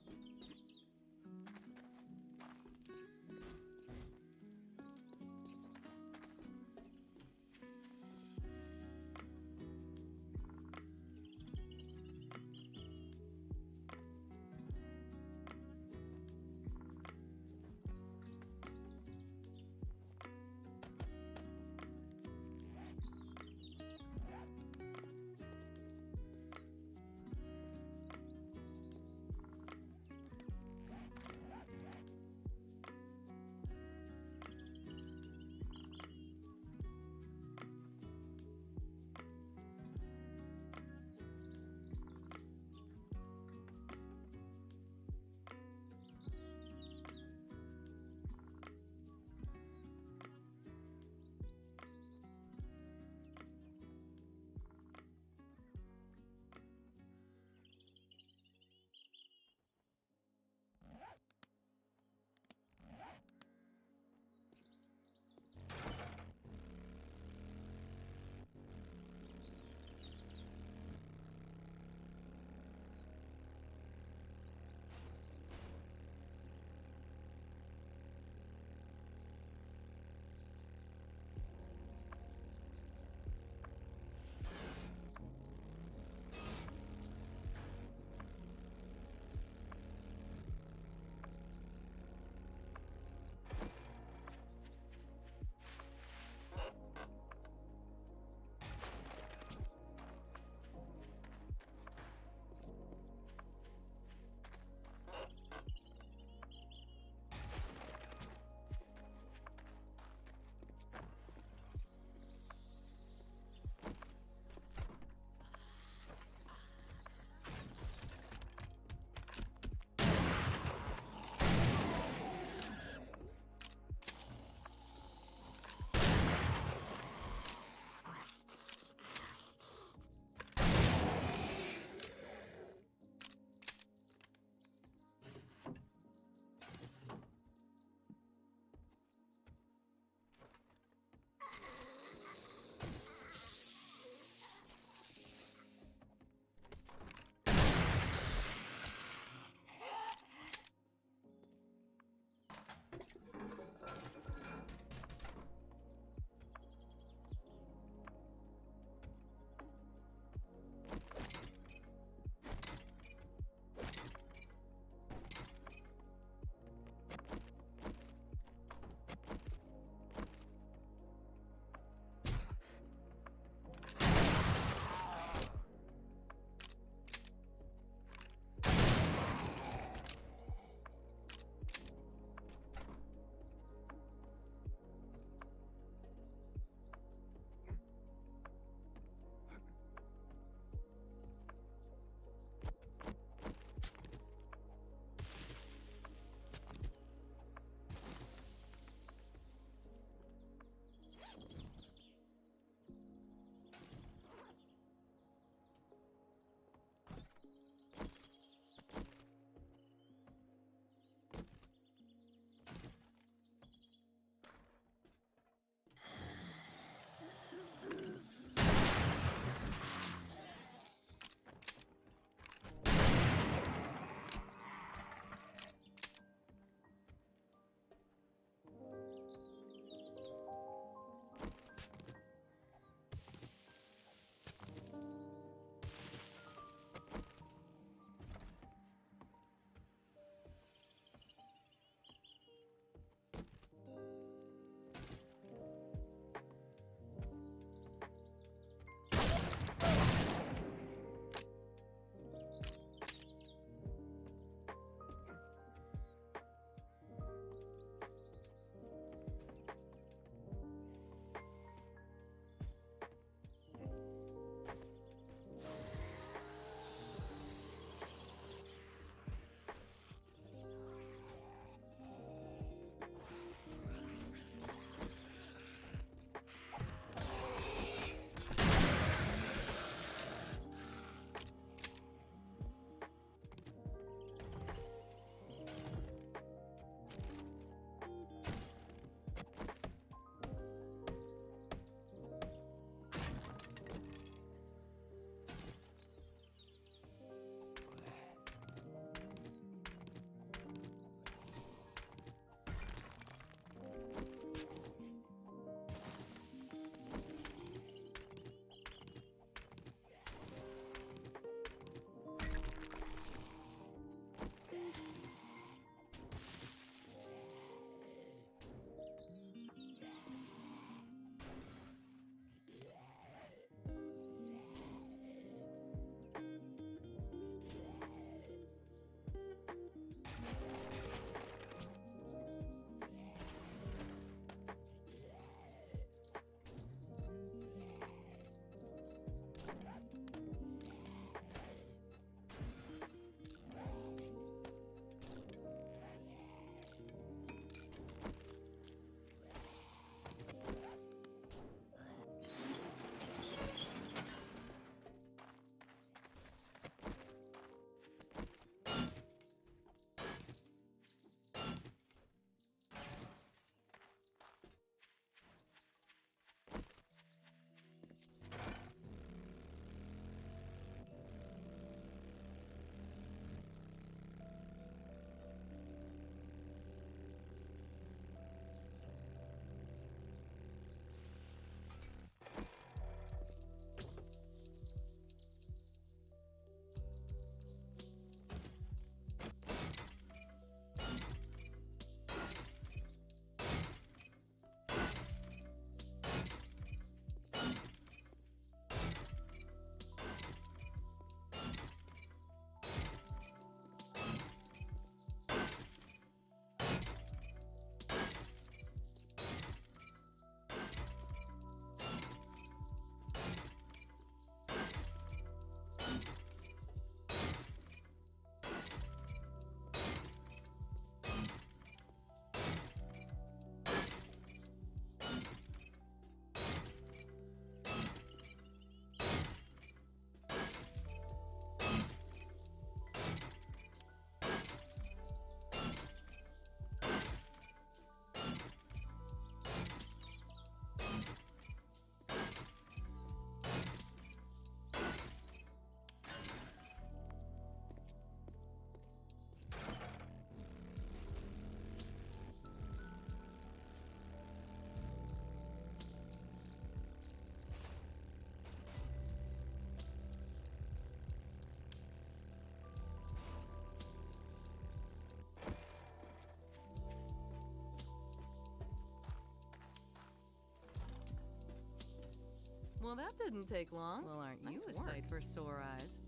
Well, that didn't take long. Well, aren't you a sight for sore eyes?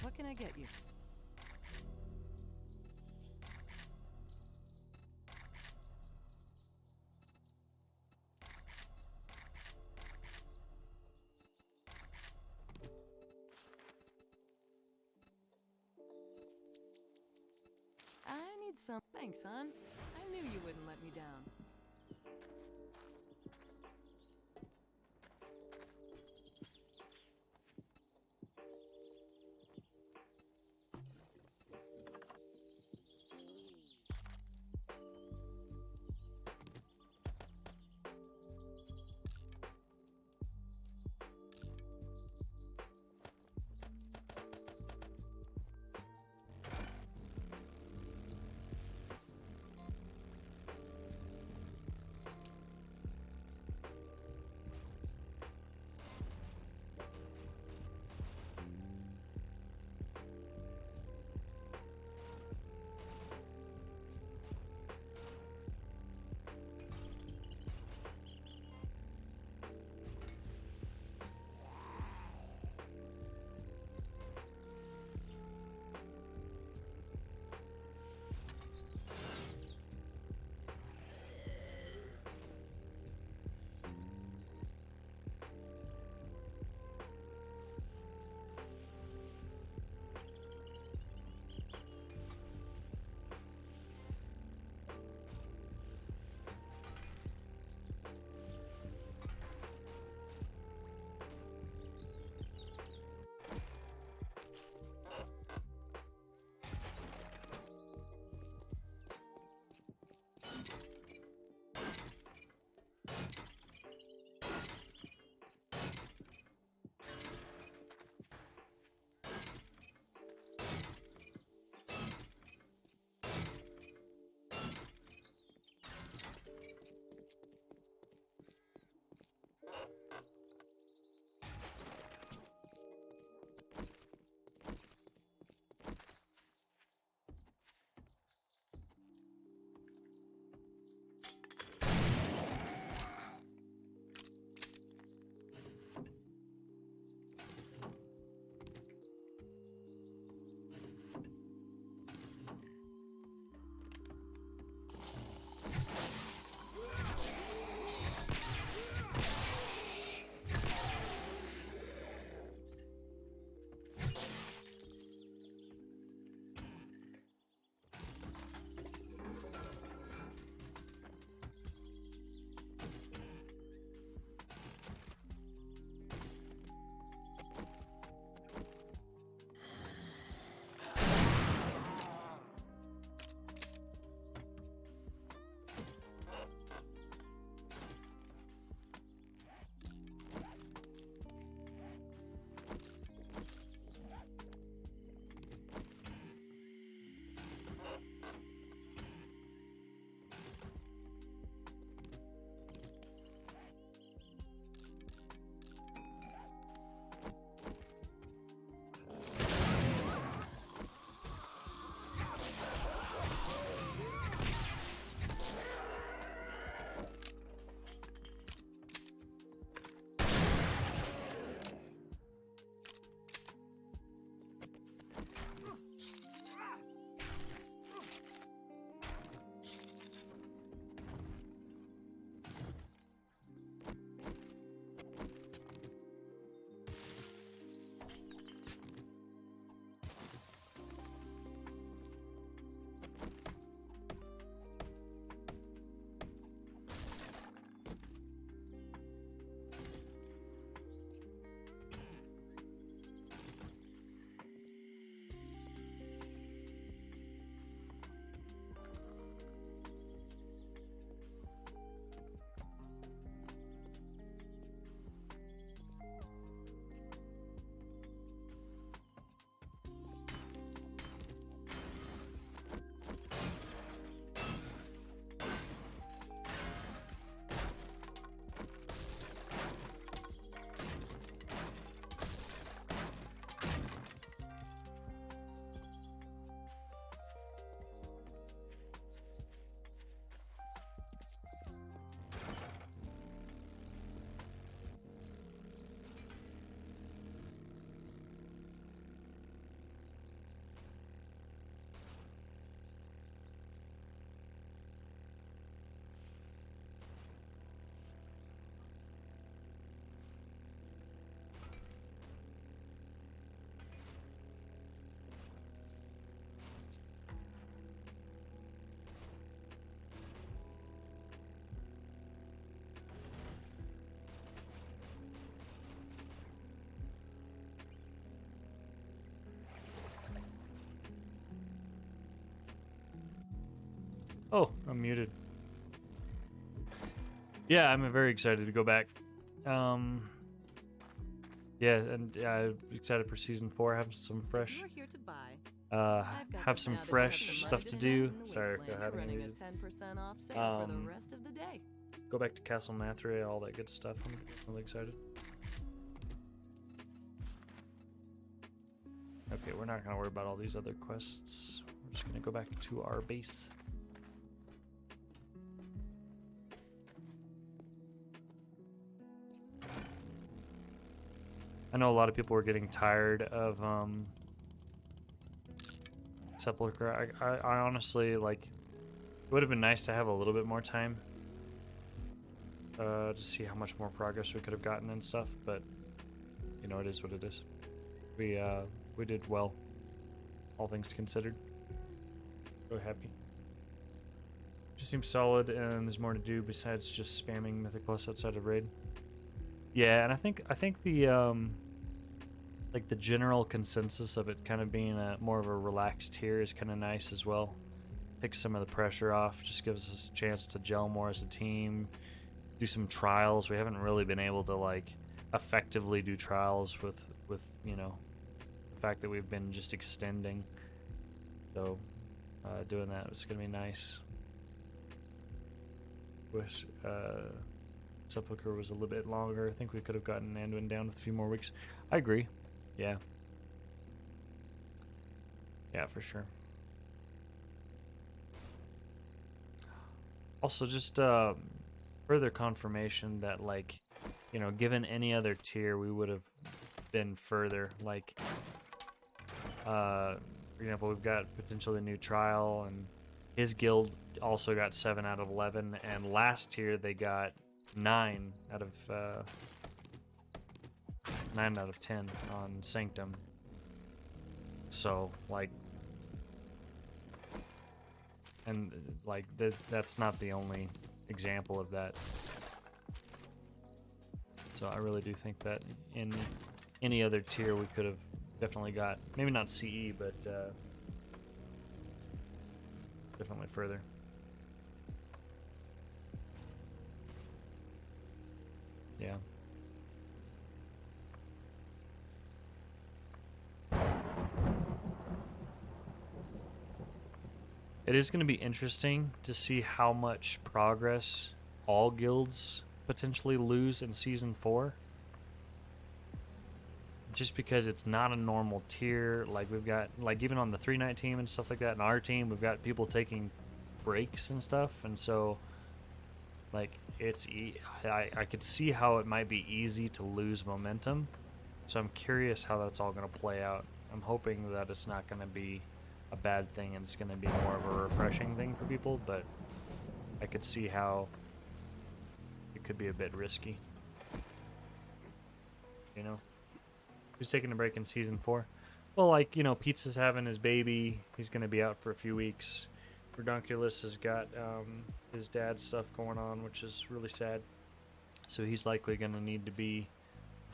What can I get you? I need some. Thanks, hon. I knew you wouldn't let me down. Oh, I'm muted. Yeah, I'm very excited to go back. Yeah, and excited for season 4. Have some If fresh, you're here to buy, I've got have this some now that you have fresh some money stuff to spend do. in the Sorry for wasteland. having Running you. a 10% off sale for the Um, rest of the day. Go back to Castle Mathria, all that good stuff. I'm really excited. Okay, we're not gonna worry about all these other quests. We're just gonna go back to our base. I know a lot of people were getting tired of Sepulchre. I honestly, like, it would have been nice to have a little bit more time to see how much more progress we could have gotten and stuff, but you know, it is what it is. We did well, all things considered. So happy. Just seems solid, and there's more to do besides just spamming Mythic Plus outside of raid. Yeah, and I think the like the general consensus of it kind of being a more of a relaxed tier is kind of nice as well. Takes some of the pressure off, just gives us a chance to gel more as a team, do some trials. We haven't really been able to like effectively do trials with you know, the fact that we've been just extending. So doing that was gonna be nice. Wish Sepulchre was a little bit longer. I think we could have gotten Anduin down with a few more weeks. I agree. Yeah. Yeah, for sure. Also, just further confirmation that, like, you know, given any other tier, we would have been further. Like, for example, we've got potentially a new trial, and his guild also got 7 out of 11, and last tier they got 9 out of 10 on Sanctum. So, like, and like that's not the only example of that. So I really do think that in any other tier we could have definitely got, maybe not CE, but definitely further. Yeah. It is going to be interesting to see how much progress all guilds potentially lose in Season 4. Just because it's not a normal tier. Like, we've got, like, even on the 3-night team and stuff like that, in our team, we've got people taking breaks and stuff. And so, like, I could see how it might be easy to lose momentum. So I'm curious how that's all going to play out. I'm hoping that it's not going to be a bad thing and it's going to be more of a refreshing thing for people, but I could see how it could be a bit risky. You know? Who's taking a break in Season 4? Well, like, you know, Pizza's having his baby. He's going to be out for a few weeks. Redonkulus has got his dad's stuff going on, which is really sad. So he's likely going to need to be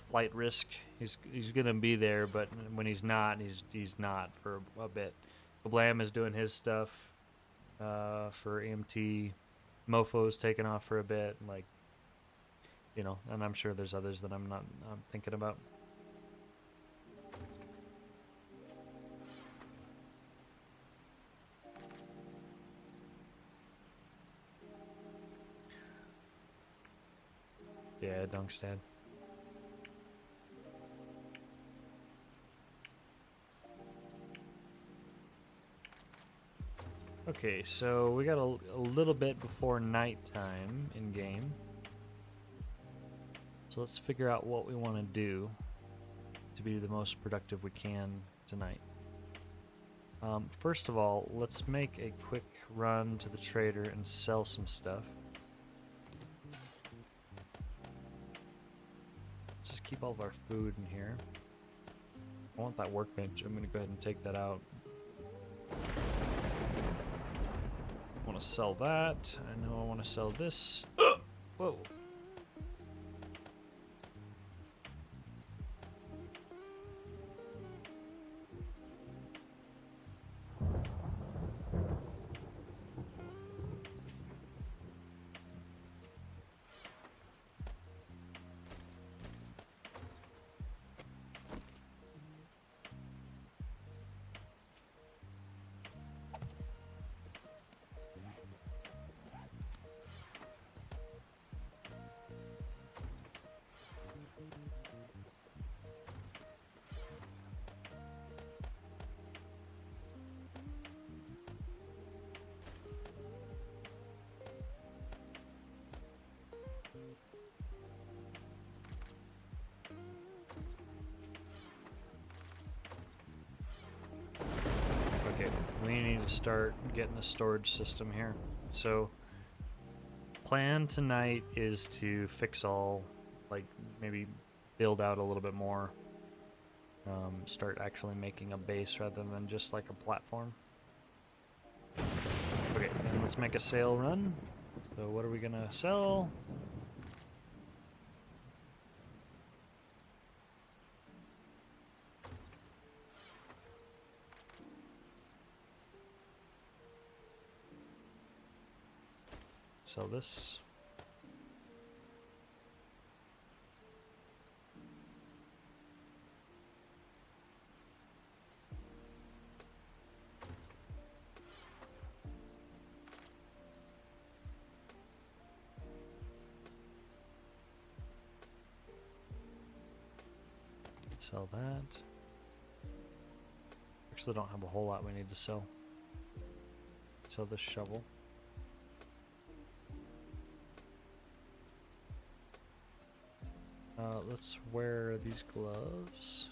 flight risk. He's going to be there, but when he's not, he's not for a bit. Blam is doing his stuff for EMT. Mofo's taking off for a bit, like, you know, and I'm sure there's others that I'm thinking about. Yeah, Dunkstad. Okay, so we got a little bit before nighttime in game. So let's figure out what we want to do to be the most productive we can tonight. First of all, let's make a quick run to the trader and sell some stuff. Let's just keep all of our food in here. I want that workbench. I'm going to go ahead and take that out. I want to sell that. I know I want to sell this. Whoa. need to start getting a storage system here. So, plan tonight is to fix all, like maybe build out a little bit more. Start actually making a base rather than just like a platform. Okay, and let's make a sale run. So what are we gonna sell? Sell this. Sell that. Actually, don't have a whole lot we need to sell. Sell this shovel. Let's wear these gloves.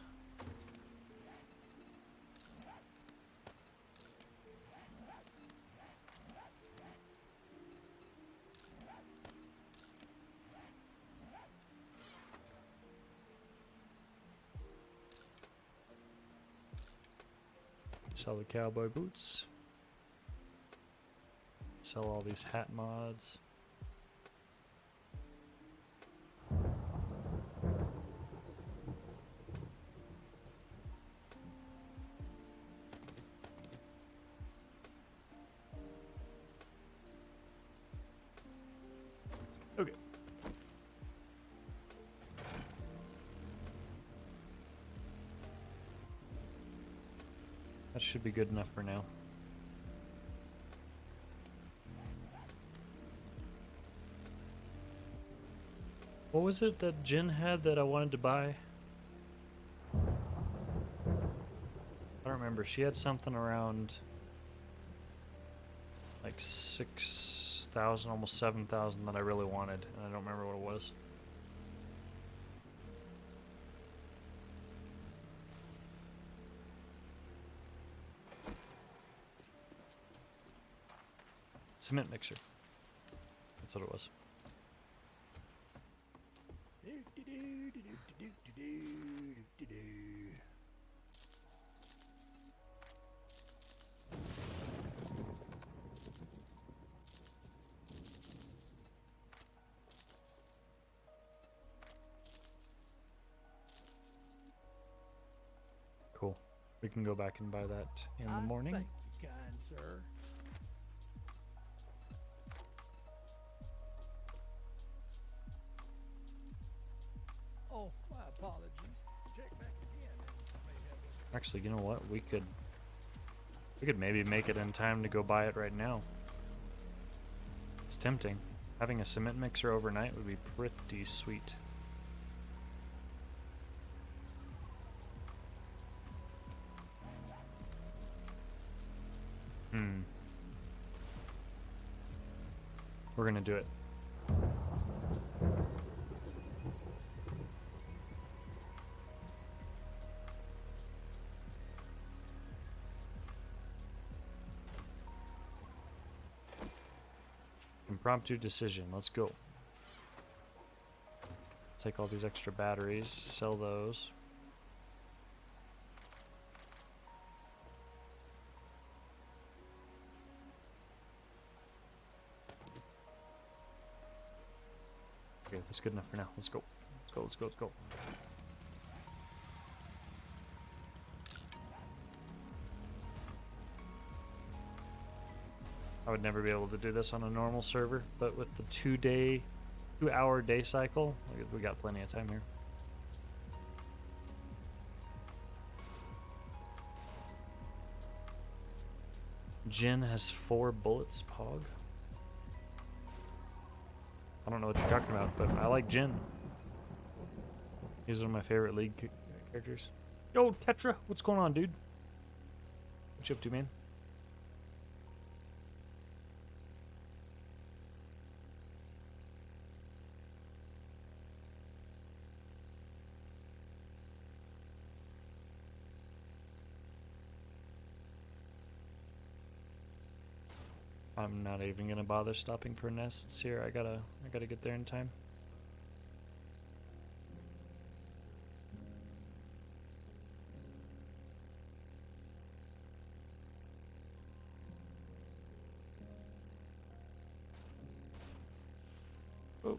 Sell the cowboy boots. Sell all these hat mods. Okay. That should be good enough for now. What was it that Jen had that I wanted to buy? I don't remember. She had something around like 6,000, almost 7,000 that I really wanted, and I don't remember what it was. Cement mixer. That's what it was. Cool. We can go back and buy that in the morning. Thank you, kind sir. Oh, my apologies. Check back again. May have a- Actually, you know what? We could maybe make it in time to go buy it right now. It's tempting. Having a cement mixer overnight would be pretty sweet. We're gonna do it. Impromptu decision. Let's go. Take all these extra batteries, sell those. Okay, that's good enough for now. Let's go. Let's go, let's go, let's go. I would never be able to do this on a normal server, but with the 2-hour day cycle, we got plenty of time here. Jin has 4 bullets, Pog. I don't know what you're talking about, but I like Jin. He's one of my favorite League characters. Yo, Tetra, what's going on, dude? What you up to, man? I'm not even gonna bother stopping for nests here. I gotta get there in time. Oh.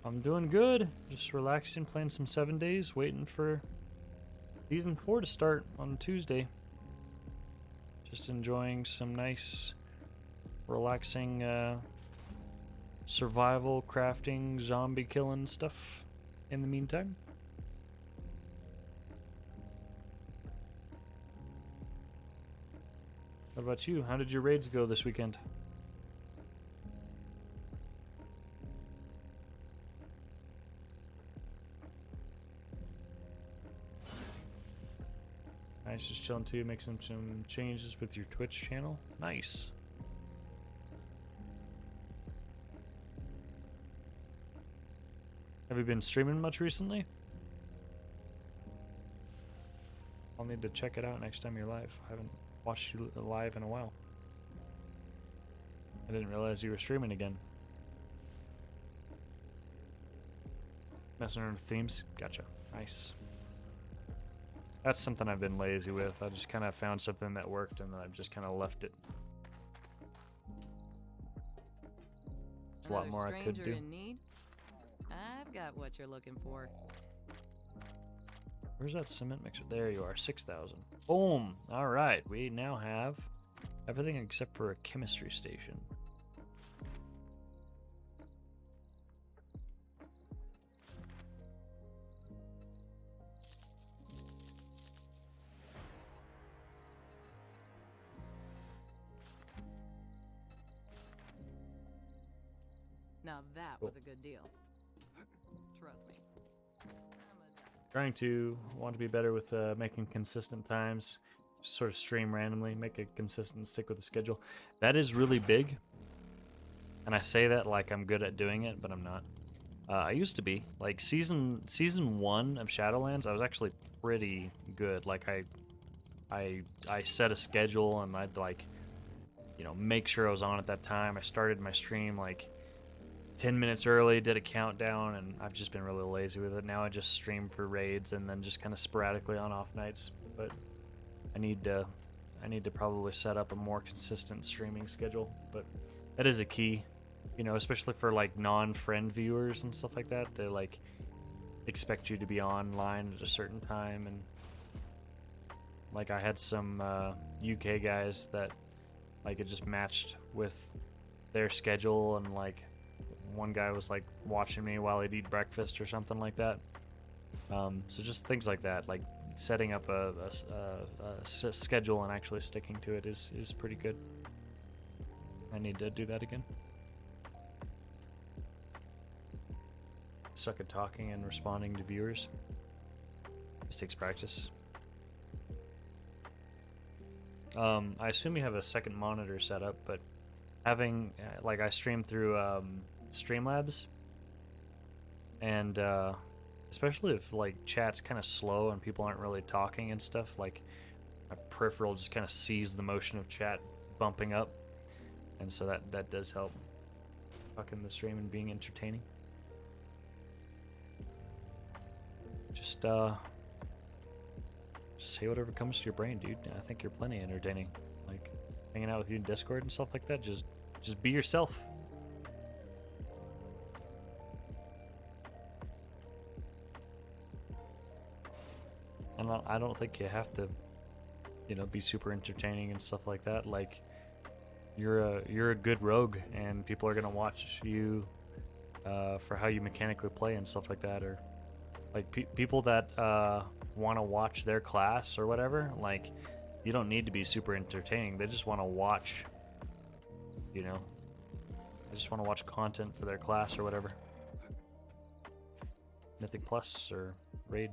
I'm doing good. Just relaxing, playing some 7 days, waiting for Season 4 to start on Tuesday. Just enjoying some nice, relaxing, survival, crafting, zombie killing stuff in the meantime. What about you? How did your raids go this weekend? Nice, just chilling too, making some changes with your Twitch channel. Nice. Have you been streaming much recently? I'll need to check it out next time you're live. I haven't watched you live in a while. I didn't realize you were streaming again. Messing around with themes? Gotcha. Nice. That's something I've been lazy with. I just kind of found something that worked and then I've just kind of left it. There's a lot more I could do. In need? I've got what you're looking for. Where's that cement mixer? There you are, 6,000. Boom! Alright, we now have everything except for a chemistry station. Now that was a good deal. Trust me. Trying to want to be better with making consistent times, sort of stream randomly, make a consistent stick with the schedule. That is really big, and I say that like I'm good at doing it, but I'm not. I used to be like season 1 of Shadowlands. I was actually pretty good. Like I set a schedule and I'd like, you know, make sure I was on at that time. I started my stream like 10 minutes early, did a countdown, and I've just been really lazy with it. Now I just stream for raids and then just kind of sporadically on off nights. But I need to probably set up a more consistent streaming schedule. But that is a key, you know, especially for like non-friend viewers and stuff like that. They like expect you to be online at a certain time, and like I had some UK guys that like it just matched with their schedule, and like one guy was like watching me while I'd eat breakfast or something like that. So just things like that, like setting up a schedule and actually sticking to it is pretty good. I need to do that again. Suck at talking and responding to viewers. This takes practice. I assume you have a second monitor set up, but having like I stream through Streamlabs, and especially if like chat's kind of slow and people aren't really talking and stuff, like my peripheral just kind of sees the motion of chat bumping up, and so that does help fucking the stream and being entertaining. Just say whatever comes to your brain, dude. I think you're plenty entertaining. Like hanging out with you in Discord and stuff like that. Just be yourself. And I don't think you have to, you know, be super entertaining and stuff like that. Like you're a good rogue, and people are gonna watch you for how you mechanically play and stuff like that, or like people that want to watch their class or whatever. Like you don't need to be super entertaining. They just want to watch, you know. They just want to watch content for their class or whatever. Mythic Plus or Raid.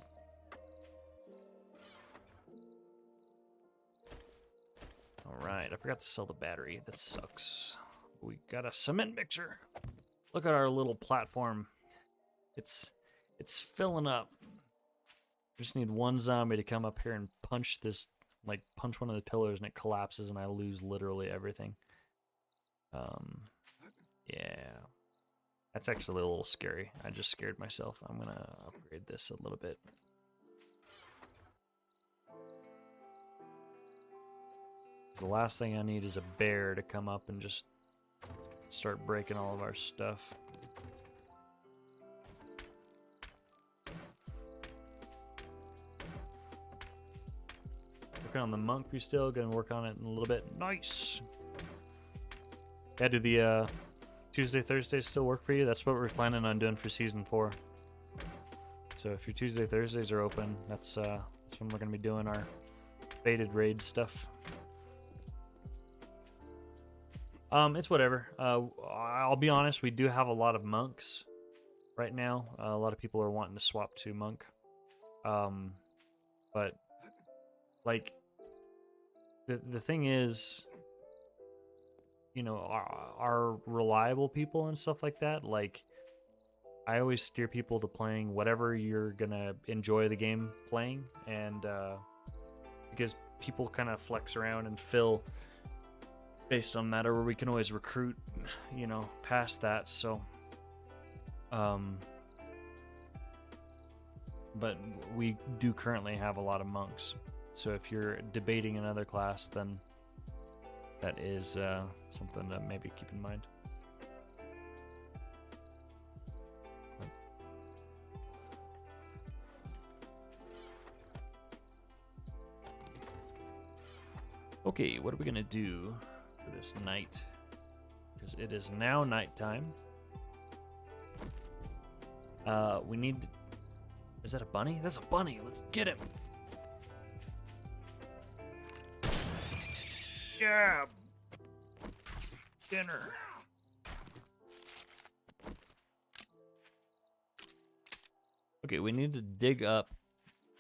Alright, I forgot to sell the battery. That sucks. We got a cement mixer. Look at our little platform. It's filling up. I just need one zombie to come up here and punch this, like punch one of the pillars and it collapses and I lose literally everything. Yeah. That's actually a little scary. I just scared myself. I'm gonna upgrade this a little bit. The last thing I need is a bear to come up and just start breaking all of our stuff. Working on the monk, we still gonna work on it in a little bit. Nice. Yeah, do the Tuesday, Thursday still work for you? That's what we're planning on doing for season 4. So if your Tuesday, Thursdays are open, that's when we're gonna be doing our faded raid stuff. It's whatever. I'll be honest, we do have a lot of monks right now. A lot of people are wanting to swap to monk. But like the thing is, you know, our reliable people and stuff like that, like I always steer people to playing whatever you're gonna enjoy the game playing, and because people kind of flex around and fill based on that, or we can always recruit, you know, past that. So but we do currently have a lot of monks, so if you're debating another class, then that is something to maybe keep in mind. Okay, what are we gonna do for this night? Because it is now nighttime. We need... Is that a bunny? That's a bunny! Let's get him! Yeah! Dinner! Okay, we need to dig up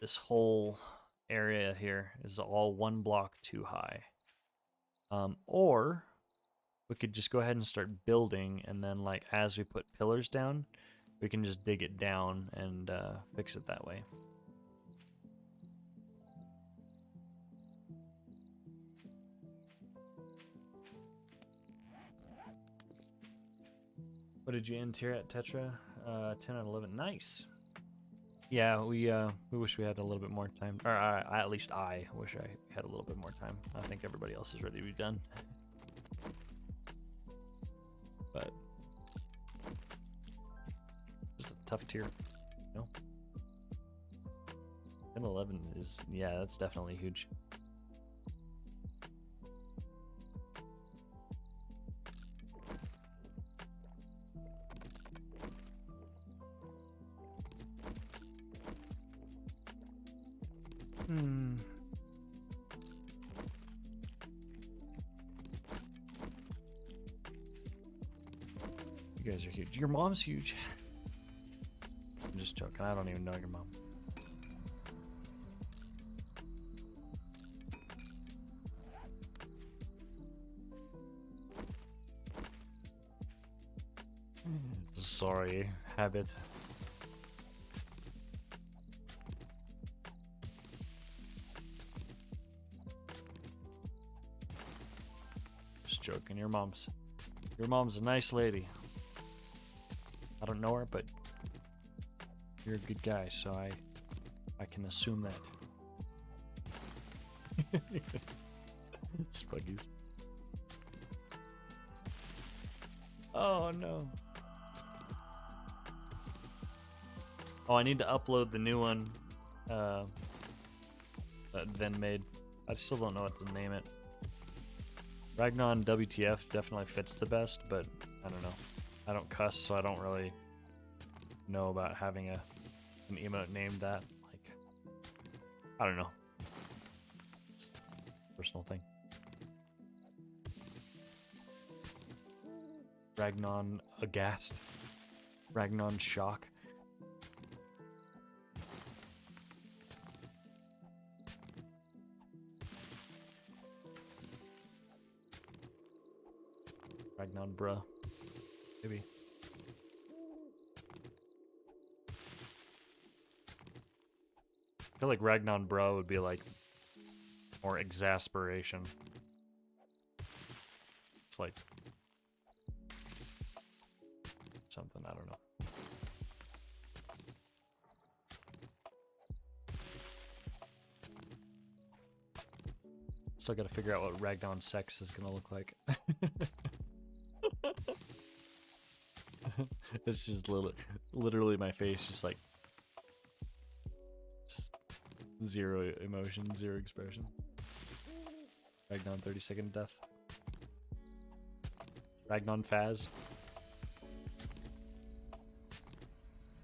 this whole area here. Is all one block too high. Or we could just go ahead and start building, and then like as we put pillars down, we can just dig it down and fix it that way. What did you end here at, Tetra? 10 out of 11. Nice. Yeah, we wish we had a little bit more time. Or at least I wish I had a little bit more time. I think everybody else is ready to be done. But just a tough tier, you know? 10 11 is, yeah, that's definitely huge. You guys are huge. Your mom's huge. I'm just joking. I don't even know your mom. Sorry, habit. Just joking. Your mom's a nice lady. I don't know her, but you're a good guy, so I can assume that. Spuggies. Oh no. Oh, I need to upload the new one that Ven made. I still don't know what to name it. Ragnon WTF definitely fits the best, but I don't know. I don't cuss, so I don't really know about having an emote named that. Like, I don't know. It's a personal thing. Ragnon aghast. Ragnon shock. Ragnon bruh. Maybe. I feel like Ragnar Bro would be like more exasperation. It's like something, I don't know. Still gotta figure out what Ragnar sex is gonna look like. It's just literally my face, just like zero emotion, zero expression. Ragnar 30-second death. Ragnar Faz.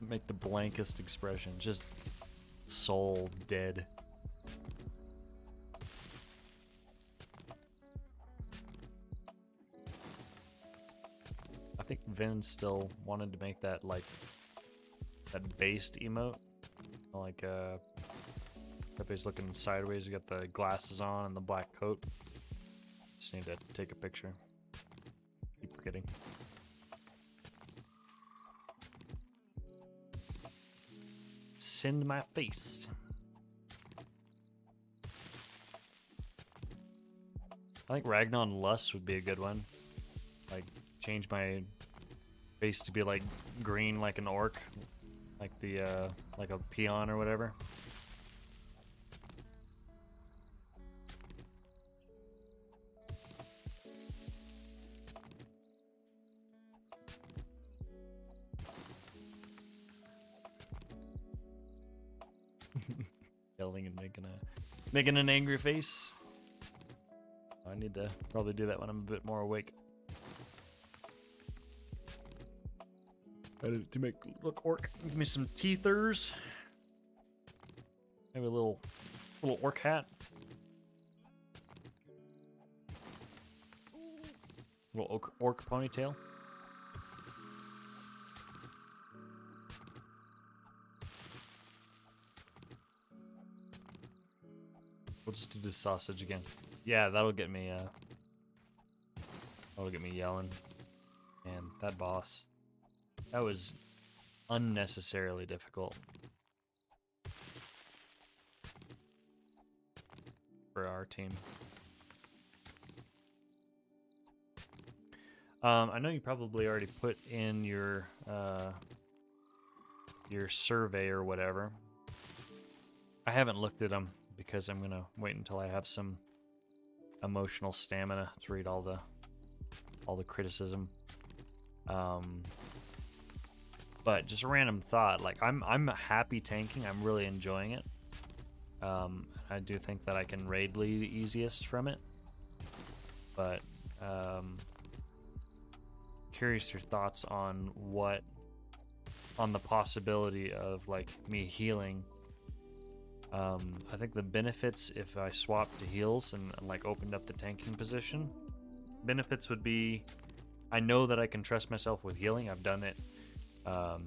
Make the blankest expression, just soul dead. I think Vin still wanted to make that like that based emote, like Pepe's looking sideways. You got the glasses on and the black coat. Just need to take a picture. Keep forgetting. Send my face. I think Ragnar Lust would be a good one. Like change my face to be like green, like an orc, like the like a peon or whatever. Yelling and making an angry face. I need to probably do that when I'm a bit more awake. To make look orc. Give me some teethers. Maybe a little orc hat. Little orc ponytail. We'll just do the sausage again. Yeah, that'll get me yelling. Man, that boss. That was unnecessarily difficult for our team. I know you probably already put in your survey or whatever. I haven't looked at them because I'm gonna wait until I have some emotional stamina to read all the criticism. But just a random thought, like I'm happy tanking. I'm really enjoying it. I do think that I can raid lead the easiest from it. But curious your thoughts on the possibility of like me healing. I think the benefits if I swapped to heals and like opened up the tanking position, benefits would be I know that I can trust myself with healing. I've done it. That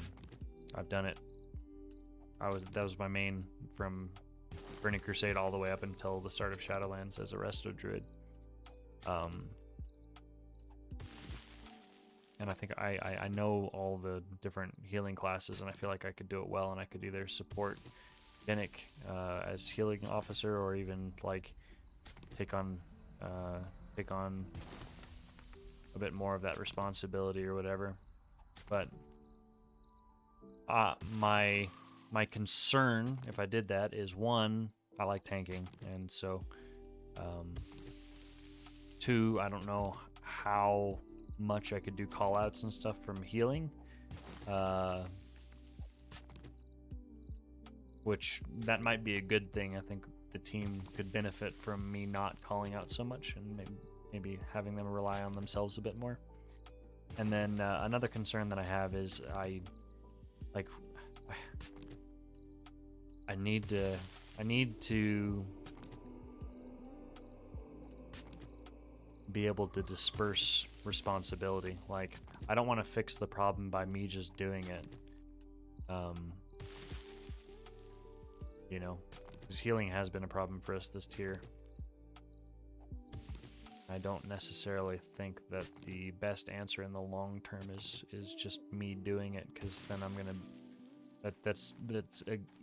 was my main from Burning Crusade all the way up until the start of Shadowlands as a Resto Druid. And I think I know all the different healing classes, and I feel like I could do it well, and I could either support Finnick as healing officer, or even like take on a bit more of that responsibility or whatever. But my concern if I did that is, one, I like tanking, and so two, I don't know how much I could do call outs and stuff from healing, which that might be a good thing. I think the team could benefit from me not calling out so much, and maybe having them rely on themselves a bit more. And then another concern that I have is I need to be able to disperse responsibility. Like, I don't want to fix the problem by me just doing it. You know, because healing has been a problem for us this tier. I don't necessarily think that the best answer in the long term is just me doing it, because then That's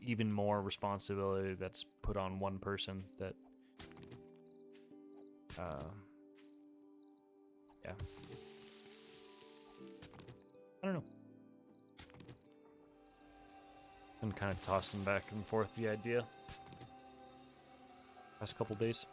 even more responsibility that's put on one person. That yeah, I don't know. Been kind of tossing back and forth the idea past couple days.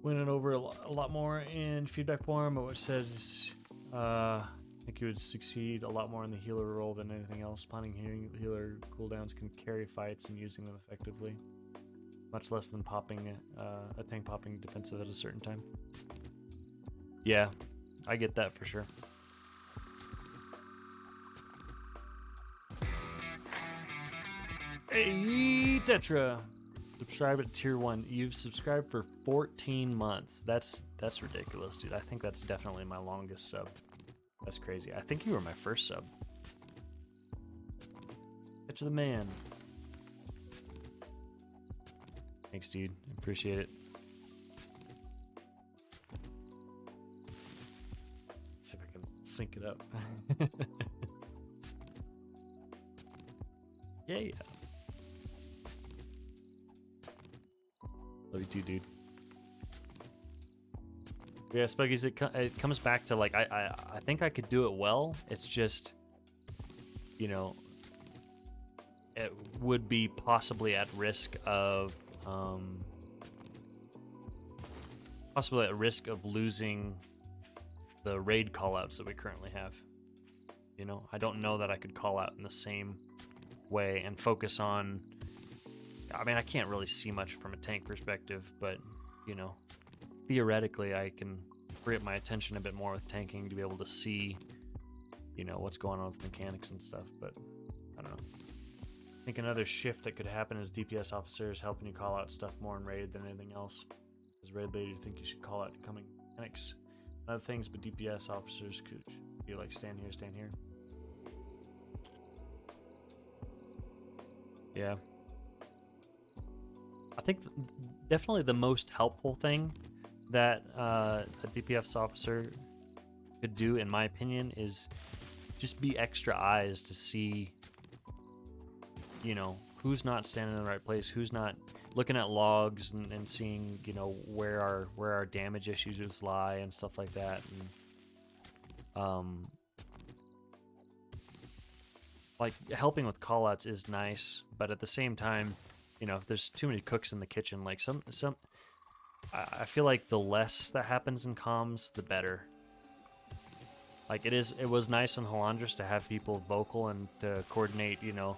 Went it over a lot more in feedback form, but what it says, I think you would succeed a lot more in the healer role than anything else. Planning healer cooldowns can carry fights and using them effectively, much less than popping a tank popping defensive at a certain time. Yeah, I get that for sure. Hey, Tetra! Subscribe at tier 1. You've subscribed for 14 months. That's ridiculous, dude. I think that's definitely my longest sub. That's crazy. I think you were my first sub. Catch the man. Thanks, dude. Appreciate it. Let's see if I can sync it up. Yeah. Love you too, dude. Yeah, Spuggies, it comes back to, like, I think I could do it well. It's just, you know, it would be possibly at risk of losing the raid callouts that we currently have. You know, I don't know that I could call out in the same way and focus on. I mean, I can't really see much from a tank perspective, but, you know, theoretically I can free up my attention a bit more with tanking to be able to see, you know, what's going on with mechanics and stuff. But I don't know. I think another shift that could happen is DPS officers helping you call out stuff more in raid than anything else. As raid leader, you think you should call out coming mechanics and other things, but DPS officers could be like, stand here, stand here. Yeah. I think definitely the most helpful thing that a DPS officer could do, in my opinion, is just be extra eyes to see, you know, who's not standing in the right place, who's not looking at logs and seeing, you know, where our damage issues lie and stuff like that. And like, helping with callouts is nice, but at the same time, you know, if there's too many cooks in the kitchen, like I feel like the less that happens in comms, the better. Like, it was nice in Halandris to have people vocal and to coordinate, you know,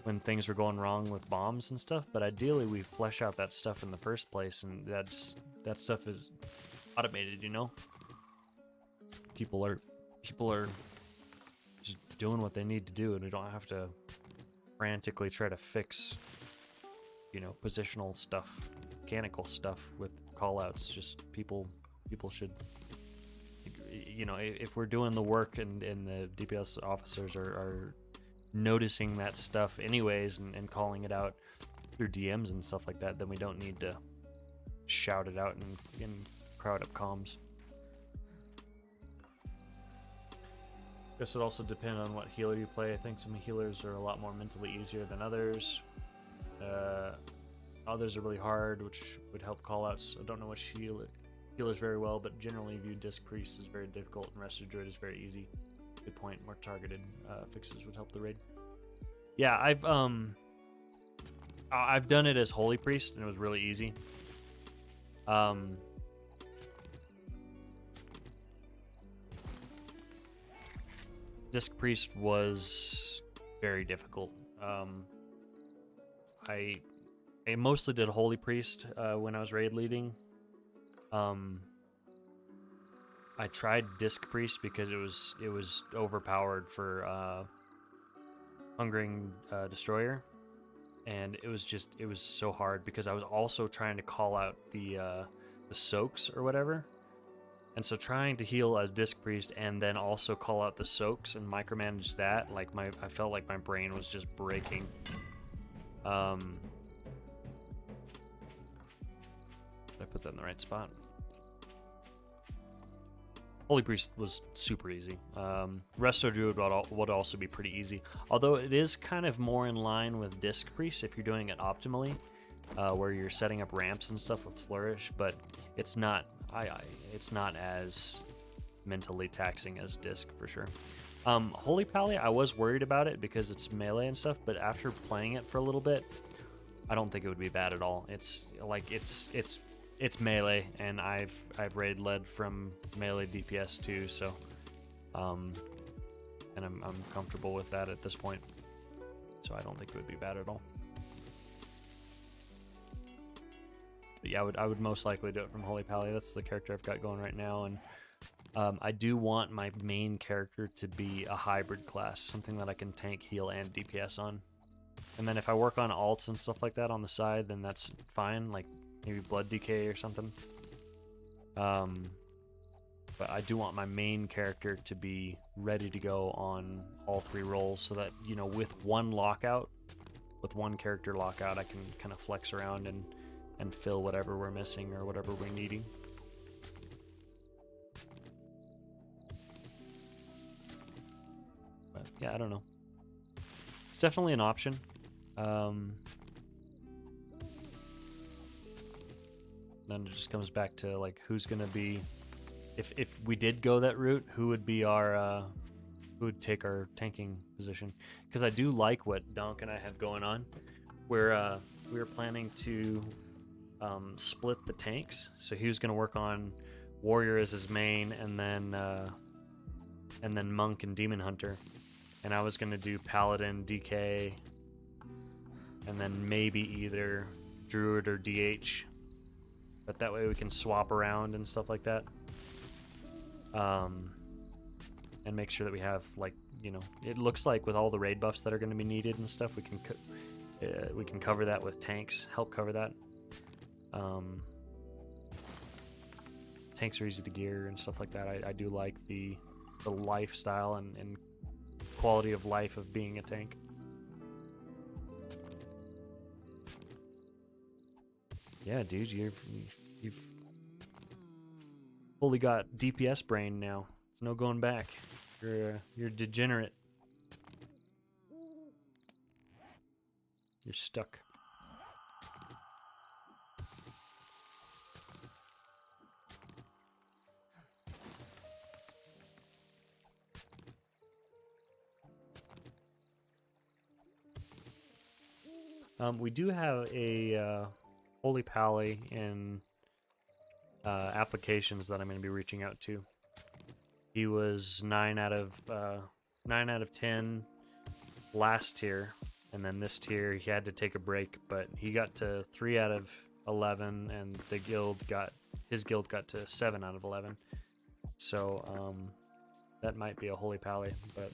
when things were going wrong with bombs and stuff, but ideally we flesh out that stuff in the first place, and that stuff is automated, you know? People are just doing what they need to do, and we don't have to frantically try to fix, you know, positional stuff, mechanical stuff with callouts. Just people should, you know, if we're doing the work and the DPS officers are noticing that stuff anyways and calling it out through DMs and stuff like that, then we don't need to shout it out and crowd up comms. Guess it also depend on what healer you play. I think some healers are a lot more mentally easier than others. Others are really hard, which would help callouts. I don't know which healers very well, but generally view Disc Priest is very difficult and Rescue Druid is very easy. Good point. More targeted fixes would help the raid. Yeah, I've done it as Holy Priest and it was really easy. Disc Priest was very difficult. I mostly did Holy Priest when I was raid leading. I tried Disc Priest because it was overpowered for Hungering Destroyer, and it was so hard because I was also trying to call out the soaks or whatever, And so trying to heal as Disc Priest and then also call out the soaks and micromanage that, like I felt like my brain was just breaking. Did I put that in the right spot? Holy Priest was super easy. Resto Druid would also be pretty easy. Although it is kind of more in line with Disc Priest if you're doing it optimally, where you're setting up ramps and stuff with Flourish, but it's not it's not as mentally taxing as Disc for sure. Holy Pally, I was worried about it because it's melee and stuff, but after playing it for a little bit, I don't think it would be bad at all. It's like it's melee, and I've raid led from melee DPS too, so and I'm comfortable with that at this point, so I don't think it would be bad at all. But yeah, I would most likely do it from Holy Pally. That's the character I've got going right now, and I do want my main character to be a hybrid class, something that I can tank, heal, and DPS on. And then if I work on alts and stuff like that on the side, then that's fine, like maybe Blood Decay or something. But I do want my main character to be ready to go on all 3 roles, so that, you know, with one character lockout, I can kind of flex around and fill whatever we're missing or whatever we're needing. But yeah, I don't know. It's definitely an option. Then it just comes back to like who's gonna be, if we did go that route, who would be our who would take our tanking position? Because I do like what Donk and I have going on, where we were planning to split the tanks. So he was gonna work on Warrior as his main, and then Monk and Demon Hunter, and I was gonna do Paladin, DK, and then maybe either Druid or DH. But that way we can swap around and stuff like that. And make sure that we have, like, you know, it looks like with all the raid buffs that are going to be needed and stuff, we can cover that with tanks, help cover that. Tanks are easy to gear and stuff like that. I do like the lifestyle and quality of life of being a tank. Yeah, dude, you've fully got DPS brain now. It's no going back. You're degenerate. You're stuck. We do have a Holy Pally in applications that I'm going to be reaching out to. He was 9 out of 10 last tier, and then this tier he had to take a break, but he got to 3 out of 11, and his guild got to 7 out of 11. So that might be a Holy Pally, but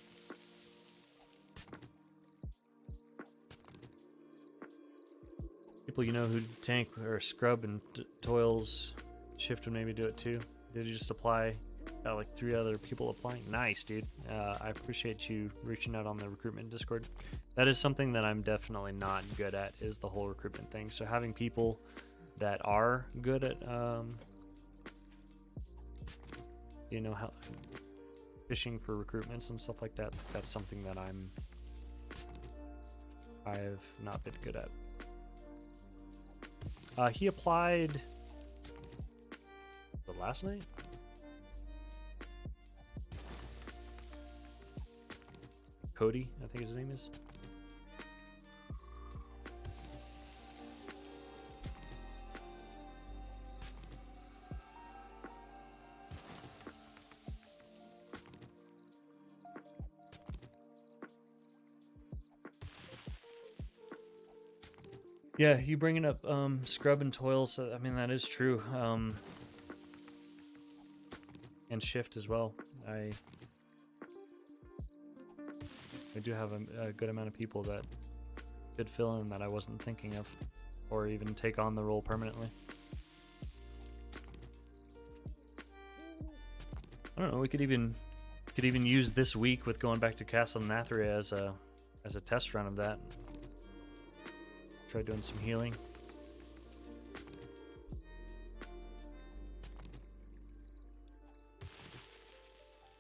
people you know who tank or scrub and toils, Shift would maybe do it too. Did you just apply? Got like 3 other people applying. Nice, dude. I appreciate you reaching out on the recruitment Discord. That is something that I'm definitely not good at, is the whole recruitment thing. So having people that are good at, you know, fishing for recruitments and stuff like that, that's something that I've not been good at. He applied the last night? Cody, I think his name is. Yeah, you bringing up scrub and toils. I mean, that is true. And shift as well. I do have a good amount of people that could fill in that I wasn't thinking of, or even take on the role permanently. I don't know. We could even use this week with going back to Castle Nathria as a test run of that. Try doing some healing.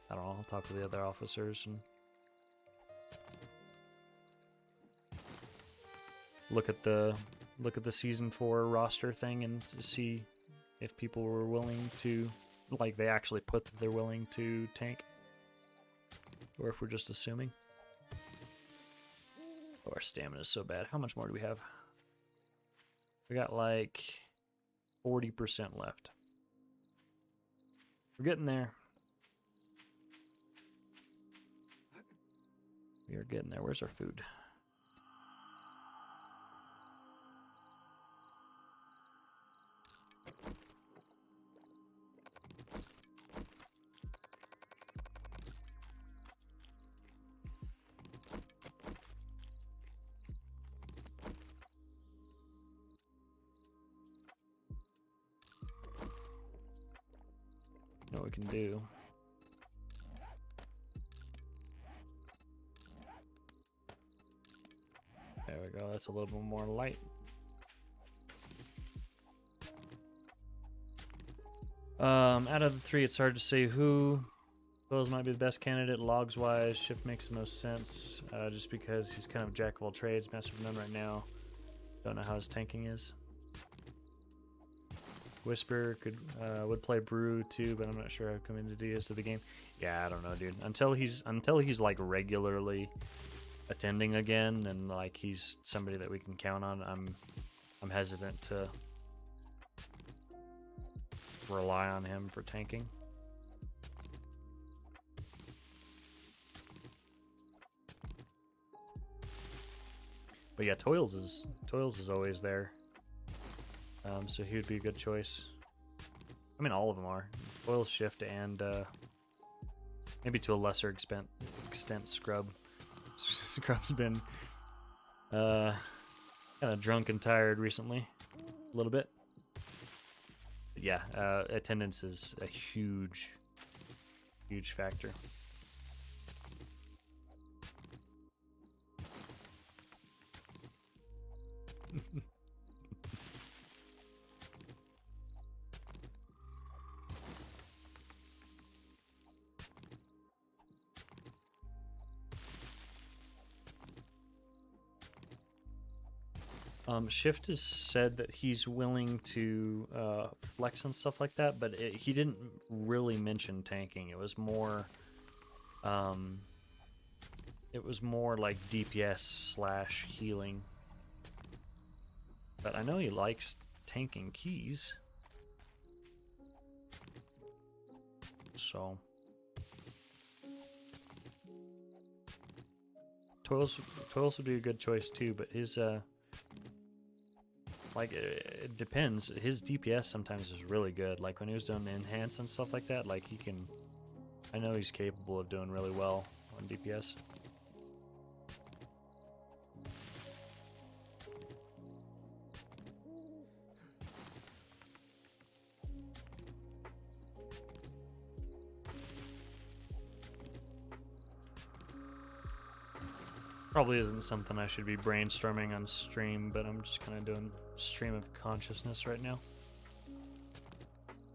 I don't know. I'll talk to the other officers and look at the season 4 roster thing and see if people were willing to, like, they actually put that they're willing to tank, or if we're just assuming. Oh, our stamina is so bad. How much more do we have? We got like 40% left. We're getting there. We are getting there. Where's our food? What we can do. There we go. That's a little bit more light. Out of the three, it's hard to say who Wills might be the best candidate logs wise. Shift makes the most sense, just because he's kind of jack of all trades, master of none right now. Don't know how his tanking is. Whisper would play Brew too, but I'm not sure how committed he is to the game. Yeah, I don't know, dude. Until he's like regularly attending again, and like he's somebody that we can count on, I'm hesitant to rely on him for tanking. But yeah, Toils is always there. So he would be a good choice. I mean, all of them are. Toils, Shift, and maybe to a lesser extent Scrub. Scrub's been kind of drunk and tired recently, a little bit. But yeah, attendance is a huge factor. Shift has said that he's willing to flex and stuff like that, but he didn't really mention tanking. It was more like DPS / healing. But I know he likes tanking keys. So Toils would be a good choice too, but his like, it depends. His DPS sometimes is really good. Like, when he was doing enhance and stuff like that, like, he can... I know he's capable of doing really well on DPS. Probably isn't something I should be brainstorming on stream, but I'm just kind of doing stream of consciousness right now.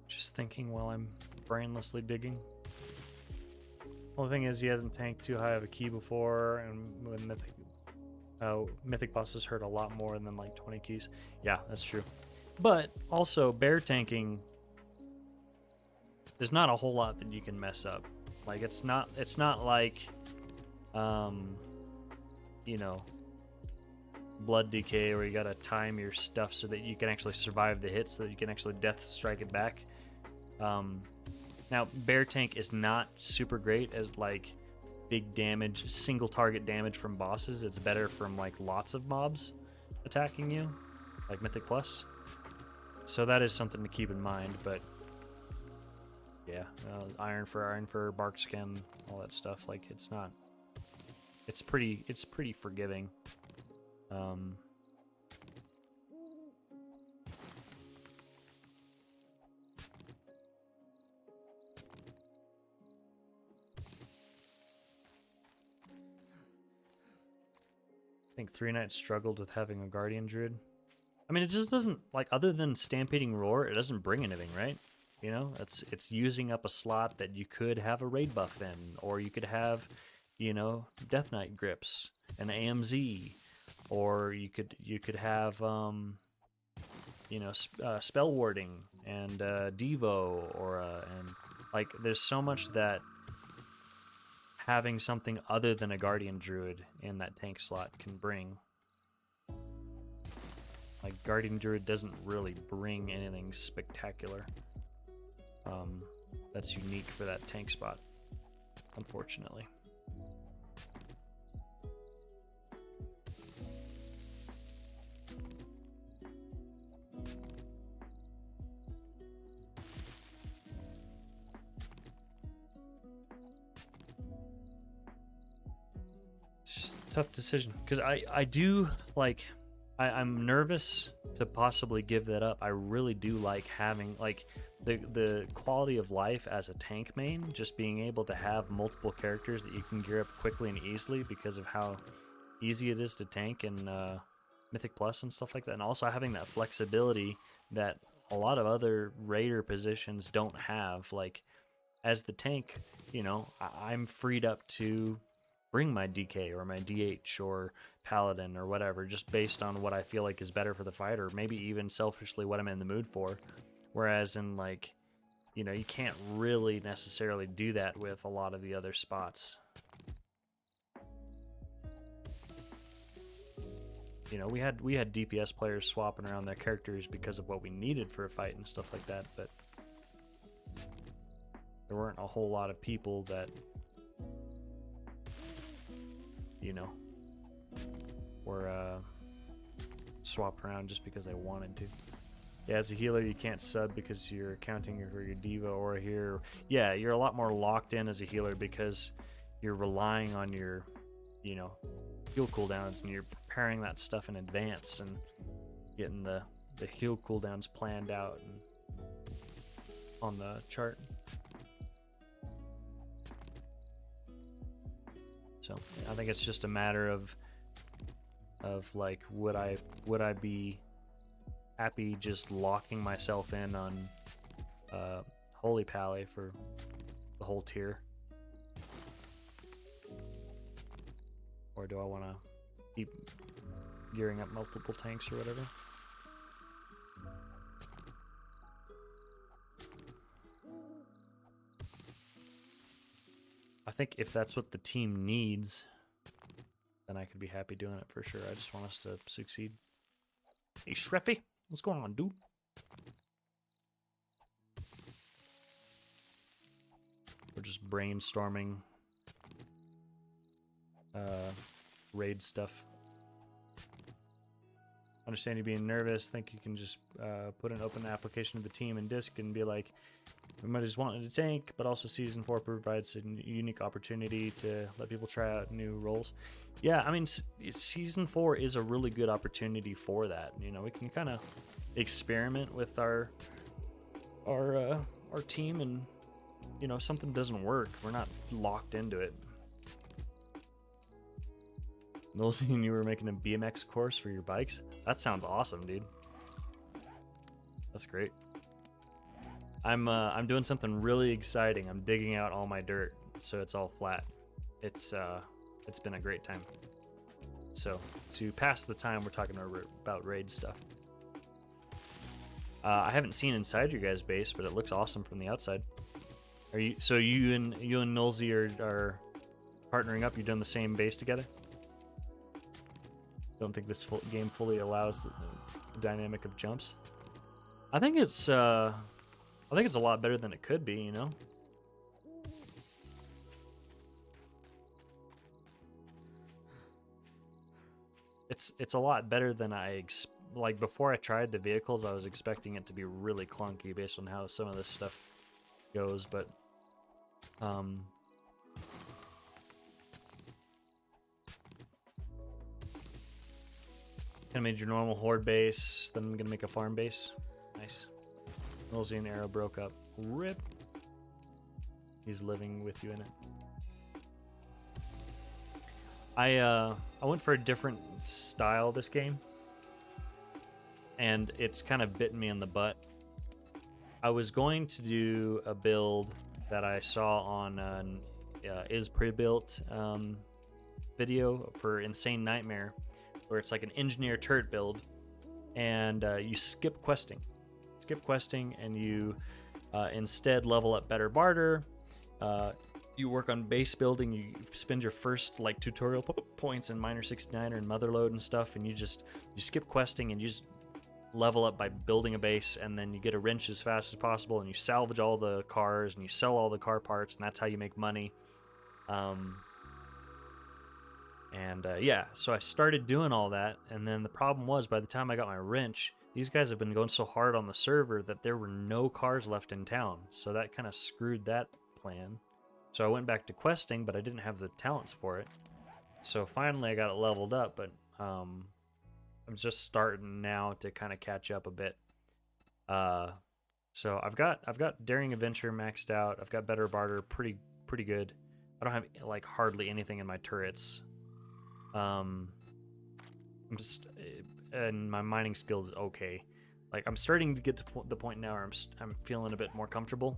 Just thinking while I'm brainlessly digging. Only thing is, he hasn't tanked too high of a key before, and when Mythic bosses hurt a lot more than like 20 keys. Yeah, that's true. But also, bear tanking, there's not a whole lot that you can mess up. Like, it's not like you know, Blood DK, where you gotta time your stuff so that you can actually survive the hit, so that you can actually death strike it back. Now, bear tank is not super great as like big damage, single target damage from bosses. It's better from like lots of mobs attacking you, like Mythic Plus. So that is something to keep in mind. But yeah, iron for bark skin, all that stuff. Like, it's not. It's pretty forgiving. I think 3 Knights struggled with having a Guardian Druid. I mean, it just doesn't, like, other than Stampeding Roar, it doesn't bring anything, right? You know, it's using up a slot that you could have a raid buff in, or you could have, you know, Death Knight grips, an AMZ, or you could have, you know, spell warding and Devo, or and like, there's so much that having something other than a Guardian Druid in that tank slot can bring. Like, Guardian Druid doesn't really bring anything spectacular. That's unique for that tank spot, unfortunately. It's just a tough decision, because I do, like, I'm nervous to possibly give that up. I really do like having, like, the quality of life as a tank main, just being able to have multiple characters that you can gear up quickly and easily because of how easy it is to tank in Mythic Plus and stuff like that, and also having that flexibility that a lot of other raider positions don't have. Like, as the tank, you know, I'm freed up to bring my DK or my DH or Paladin or whatever, just based on what I feel like is better for the fight, or maybe even selfishly what I'm in the mood for. Whereas in, like, you know, you can't really necessarily do that with a lot of the other spots. You know, we had DPS players swapping around their characters because of what we needed for a fight and stuff like that, but there weren't a whole lot of people that, you know, were swapping around just because they wanted to. Yeah, as a healer, you can't sub because you're counting for your diva or a hero. Yeah, you're a lot more locked in as a healer because you're relying on your, you know, heal cooldowns, and you're preparing that stuff in advance and getting the heal cooldowns planned out and on the chart. So I think it's just a matter of like, would I be happy just locking myself in on Holy Pally for the whole tier, or do I want to keep gearing up multiple tanks or whatever? I think if that's what the team needs, then I could be happy doing it for sure. I just want us to succeed. Hey, Shreffy, what's going on, dude? We're just brainstorming raid stuff. Understand you being nervous. Think you can just put an open application of the team and disc and be like, we might just want to tank, but also Season 4 provides a unique opportunity to let people try out new roles. Yeah, I mean, Season 4 is a really good opportunity for that. You know, we can kind of experiment with our team, and, you know, if something doesn't work, we're not locked into it. Knowles, you were making a BMX course for your bikes? That sounds awesome, dude. That's great. I'm doing something really exciting. I'm digging out all my dirt so it's all flat. It's been a great time. So to pass the time, we're talking about raid stuff. I haven't seen inside your guys' base, but it looks awesome from the outside. Are you? So you and Nolsey are partnering up? You're doing the same base together? Don't think this game fully allows the dynamic of jumps. I think it's a lot better than it could be, you know? It's a lot better than like, before I tried the vehicles, I was expecting it to be really clunky based on how some of this stuff goes, but kind of made your normal horde base, then I'm gonna make a farm base. Nice. Rosie and Arrow broke up. Rip. He's living with you in it. I went for a different style this game, and it's kind of bitten me in the butt. I was going to do a build that I saw on an is pre-built video for Insane Nightmare, where it's like an engineer turret build, and you skip questing, and you instead level up better barter. You work on base building. You spend your first like tutorial points in Miner 69 or in Motherlode and stuff, and you skip questing and you just level up by building a base, and then you get a wrench as fast as possible, and you salvage all the cars and you sell all the car parts, and that's how you make money. Yeah, so I started doing all that, and then the problem was by the time I got my wrench, these guys have been going so hard on the server that there were no cars left in town, so that kind of screwed that plan. So I went back to questing, but I didn't have the talents for it. So finally I got it leveled up, but I'm just starting now to kind of catch up a bit. So I've got Daring Adventure maxed out. I've got Better Barter pretty good. I don't have like hardly anything in my turrets. I'm just and my mining skills is okay. Like I'm starting to get to the point now where I'm feeling a bit more comfortable.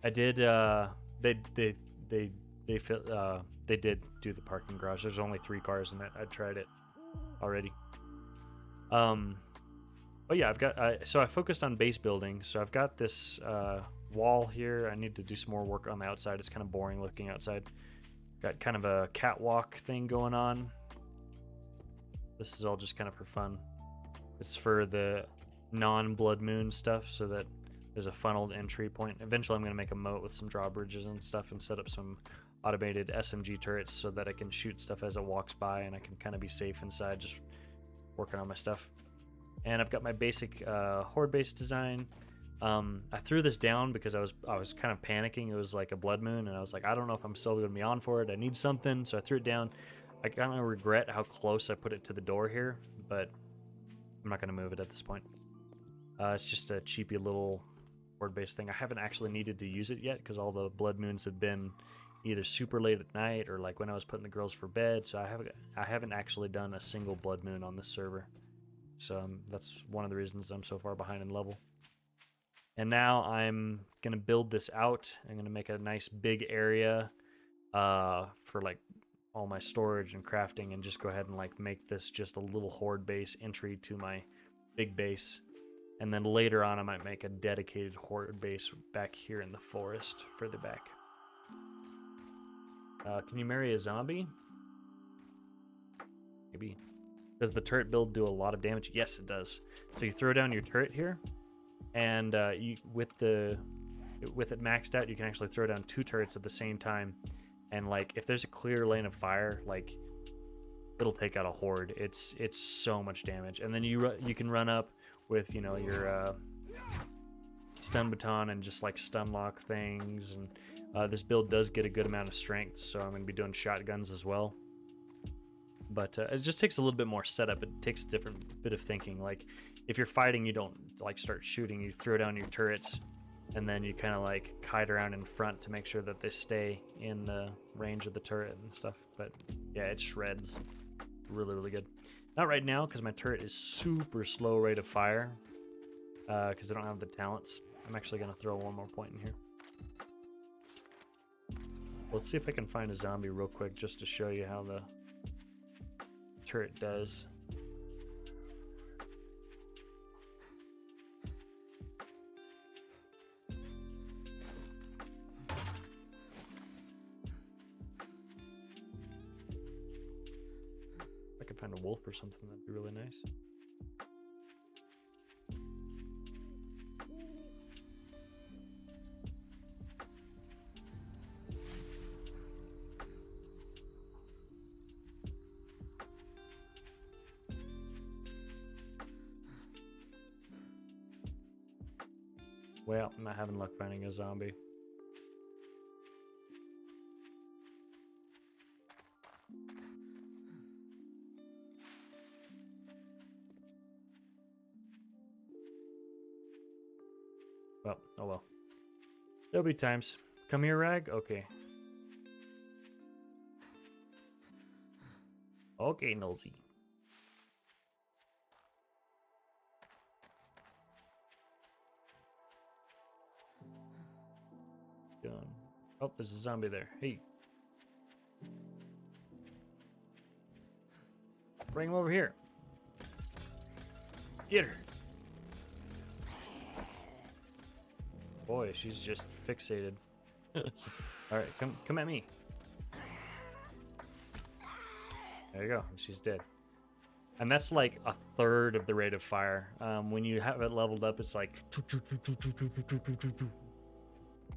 I did they did do the parking garage. There's only 3 cars in it. I tried it already. But yeah, so I focused on base building. So I've got this wall here. I need to do some more work on the outside. It's kind of boring looking outside. Got kind of a catwalk thing going on. This is all just kind of for fun. It's for the non-blood moon stuff, so that there's a funneled entry point. Eventually I'm going to make a moat with some drawbridges and stuff and set up some automated SMG turrets so that I can shoot stuff as it walks by, and I can kind of be safe inside just working on my stuff. And I've got my basic horde base design. I threw this down because I was kind of panicking. It was like a blood moon, and I was like, I don't know if I'm still going to be on for it. I need something, so I threw it down. I kind of regret how close I put it to the door here, but I'm not going to move it at this point. It's just a cheapy little horde base thing. I haven't actually needed to use it yet because all the blood moons have been either super late at night or like when I was putting the girls for bed, so I haven't actually done a single blood moon on this server. So that's one of the reasons I'm so far behind in level. And now I'm gonna build this out. I'm gonna make a nice big area for like all my storage and crafting, and just go ahead and like make this just a little horde base entry to my big base. And then later on I might make a dedicated horde base back here in the forest further back. Can you marry a zombie? Maybe. Does the turret build do a lot of damage? Yes, it does. So you throw down your turret here, and with it maxed out, you can actually throw down 2 turrets at the same time. And like, if there's a clear lane of fire, like it'll take out a horde. It's so much damage. And then you can run up with your stun baton and just like stun lock things. And this build does get a good amount of strength, so I'm going to be doing shotguns as well. But it just takes a little bit more setup. It takes a different bit of thinking. Like if you're fighting, you don't like start shooting. You throw down your turrets, and then you kind of like kite around in front to make sure that they stay in the range of the turret and stuff. But yeah, it shreds. Really, really good. Not right now because my turret is super slow rate of fire because I don't have the talents. I'm actually going to throw one more point in here. Let's see if I can find a zombie real quick just to show you how the turret does. If I could find a wolf or something, that'd be really nice. Well, I'm not having luck finding a zombie. Well, oh well. There'll be times. Come here, Rag? Okay. Okay, nosy. Done. Oh, there's a zombie there. Hey. Bring him over here. Get her. Boy, she's just fixated. Alright, come at me. There you go. She's dead. And that's like a third of the rate of fire. When you have it leveled up, it's like...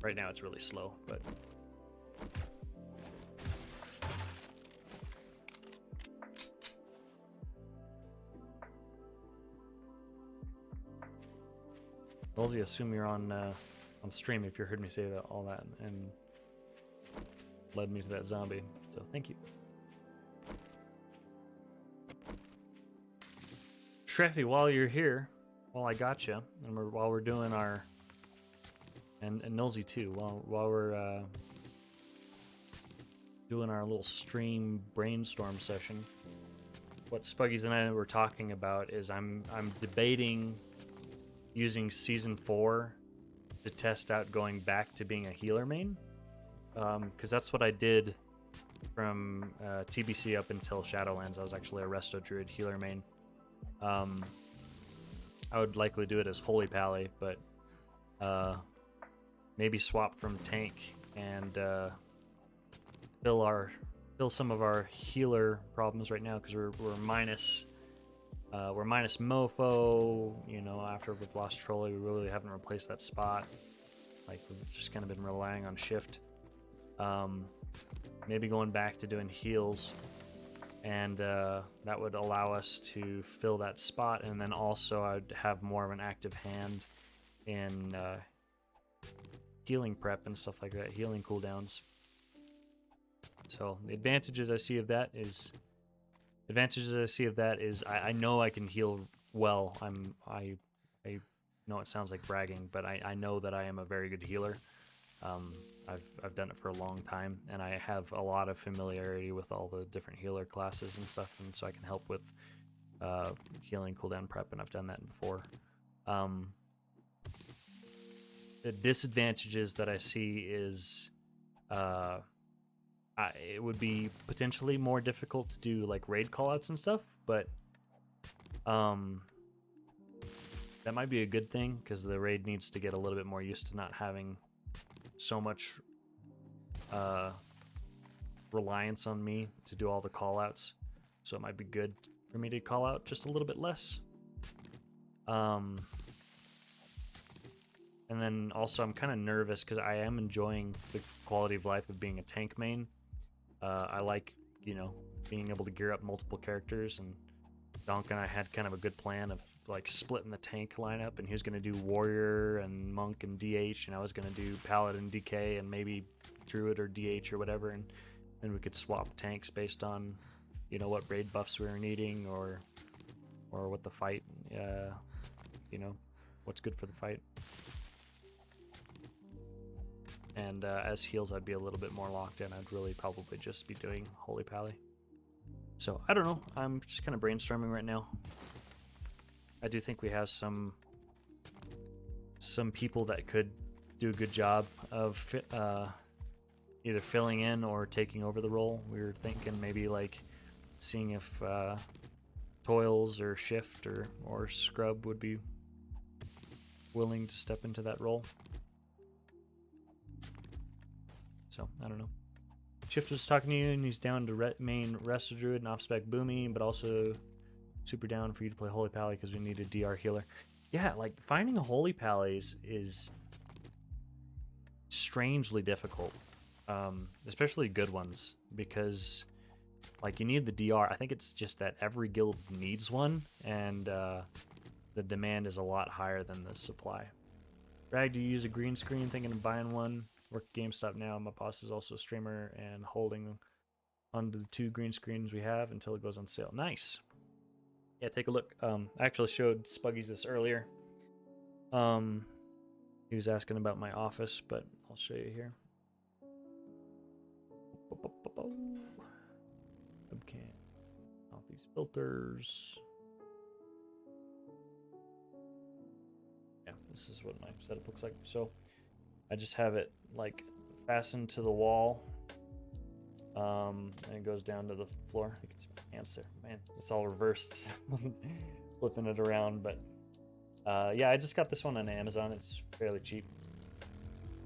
Right now it's really slow, but... Lizzie, assume you're on stream if you heard me say that, all that and led me to that zombie. So thank you. Shreffy, while you're here, while I got you, and while we're doing our and Nilsy too, while we're doing our little stream brainstorm session, what Spuggies and I were talking about is I'm debating using season 4 to test out going back to being a healer main, because that's what I did from TBC up until Shadowlands. I was actually a Resto Druid healer main. I would likely do it as Holy Pally, but maybe swap from tank and fill some of our healer problems right now, because we're minus Mofo. You know, after we've lost Trolley, we really haven't replaced that spot. Like, we've just kind of been relying on shift. Maybe going back to doing heals, and that would allow us to fill that spot, and then also I'd have more of an active hand in healing prep and stuff like that, healing cooldowns. So the advantages I see of that is I know I can heal well. I know it sounds like bragging, but I know that I am a very good healer. I've done it for a long time, and I have a lot of familiarity with all the different healer classes and stuff, and so I can help with healing cooldown prep, and I've done that before. The disadvantages that I see is it would be potentially more difficult to do like raid callouts and stuff, but that might be a good thing, because the raid needs to get a little bit more used to not having so much reliance on me to do all the callouts. So it might be good for me to call out just a little bit less. And then also I'm kind of nervous because I am enjoying the quality of life of being a tank main. I like, you know, being able to gear up multiple characters, and Donk and I had kind of a good plan of like splitting the tank lineup, and he was going to do warrior and monk and DH, and I was going to do paladin, DK, and maybe druid or DH or whatever, and then we could swap tanks based on, you know, what raid buffs we were needing, or what the fight, you know, what's good for the fight. And as heals, I'd be a little bit more locked in. I'd really probably just be doing Holy Pally. So I don't know. I'm just kind of brainstorming right now. I do think we have some people that could do a good job of either filling in or taking over the role. We were thinking maybe like seeing if Toils or Shift or Scrub would be willing to step into that role. So I don't know. Shift was talking to you, and he's down to main Resto Druid and off-spec Boomy, but also super down for you to play Holy Pally because we need a DR healer. Yeah, like finding a Holy Pally is strangely difficult, especially good ones, because like you need the DR. I think it's just that every guild needs one, and the demand is a lot higher than the supply. Rag, do you use a green screen? Thinking of buying one. Work at GameStop now. My boss is also a streamer and holding onto the 2 green screens we have until it goes on sale. Nice. Yeah, take a look. I actually showed Spuggies this earlier. He was asking about my office, but I'll show you here. Okay. these filters. Yeah, this is what my setup looks like. So I just have it like fastened to the wall. And it goes down to the floor. I think it's my answer. Man, it's all reversed. Flipping it around, but yeah, I just got this one on Amazon. It's fairly cheap.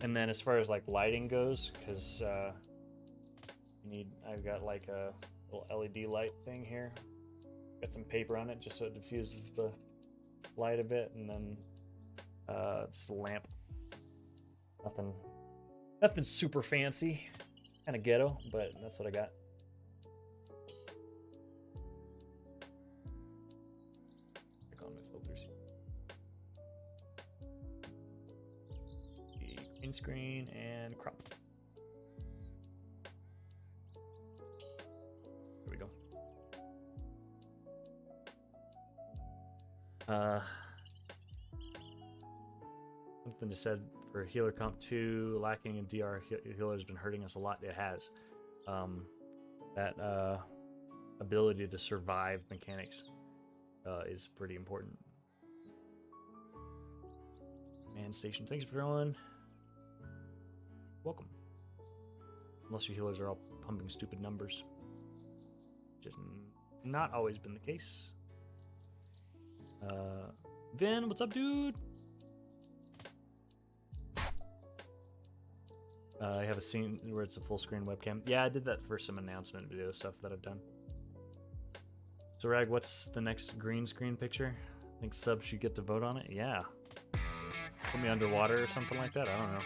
And then as far as like lighting goes, because I've got like a little LED light thing here. Got some paper on it just so it diffuses the light a bit, and then just a lamp. Nothing super fancy. Kind of ghetto, but that's what I got. Click on my filters. The green screen and crop. There we go. Something to said for Healer Comp 2, lacking in DR healer has been hurting us a lot. It has. That ability to survive mechanics is pretty important. Man Station, thanks for everyone. Welcome. Unless your healers are all pumping stupid numbers. Which has not always been the case. Vin, what's up, dude? I have a scene where it's a full screen webcam. Yeah, I did that for some announcement video stuff that I've done. So Rag, what's the next green screen picture? I think subs should get to vote on it. Yeah. Put me underwater or something like that. I don't know.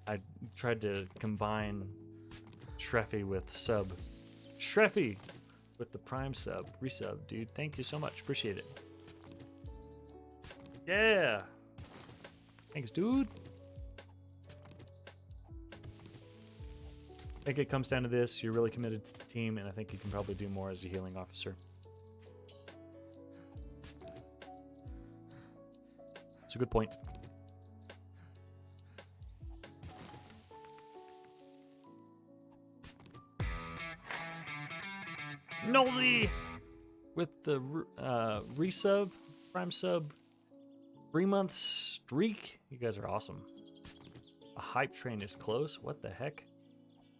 I tried to combine Shreffy with sub. Shreffy with the prime sub. Resub, dude. Thank you so much. Appreciate it. Yeah. Thanks, dude. I think it comes down to this. You're really committed to the team, and I think you can probably do more as a healing officer. It's a good point. Nosy with the resub, prime sub, 3-month streak. You guys are awesome. A hype train is close. What the heck?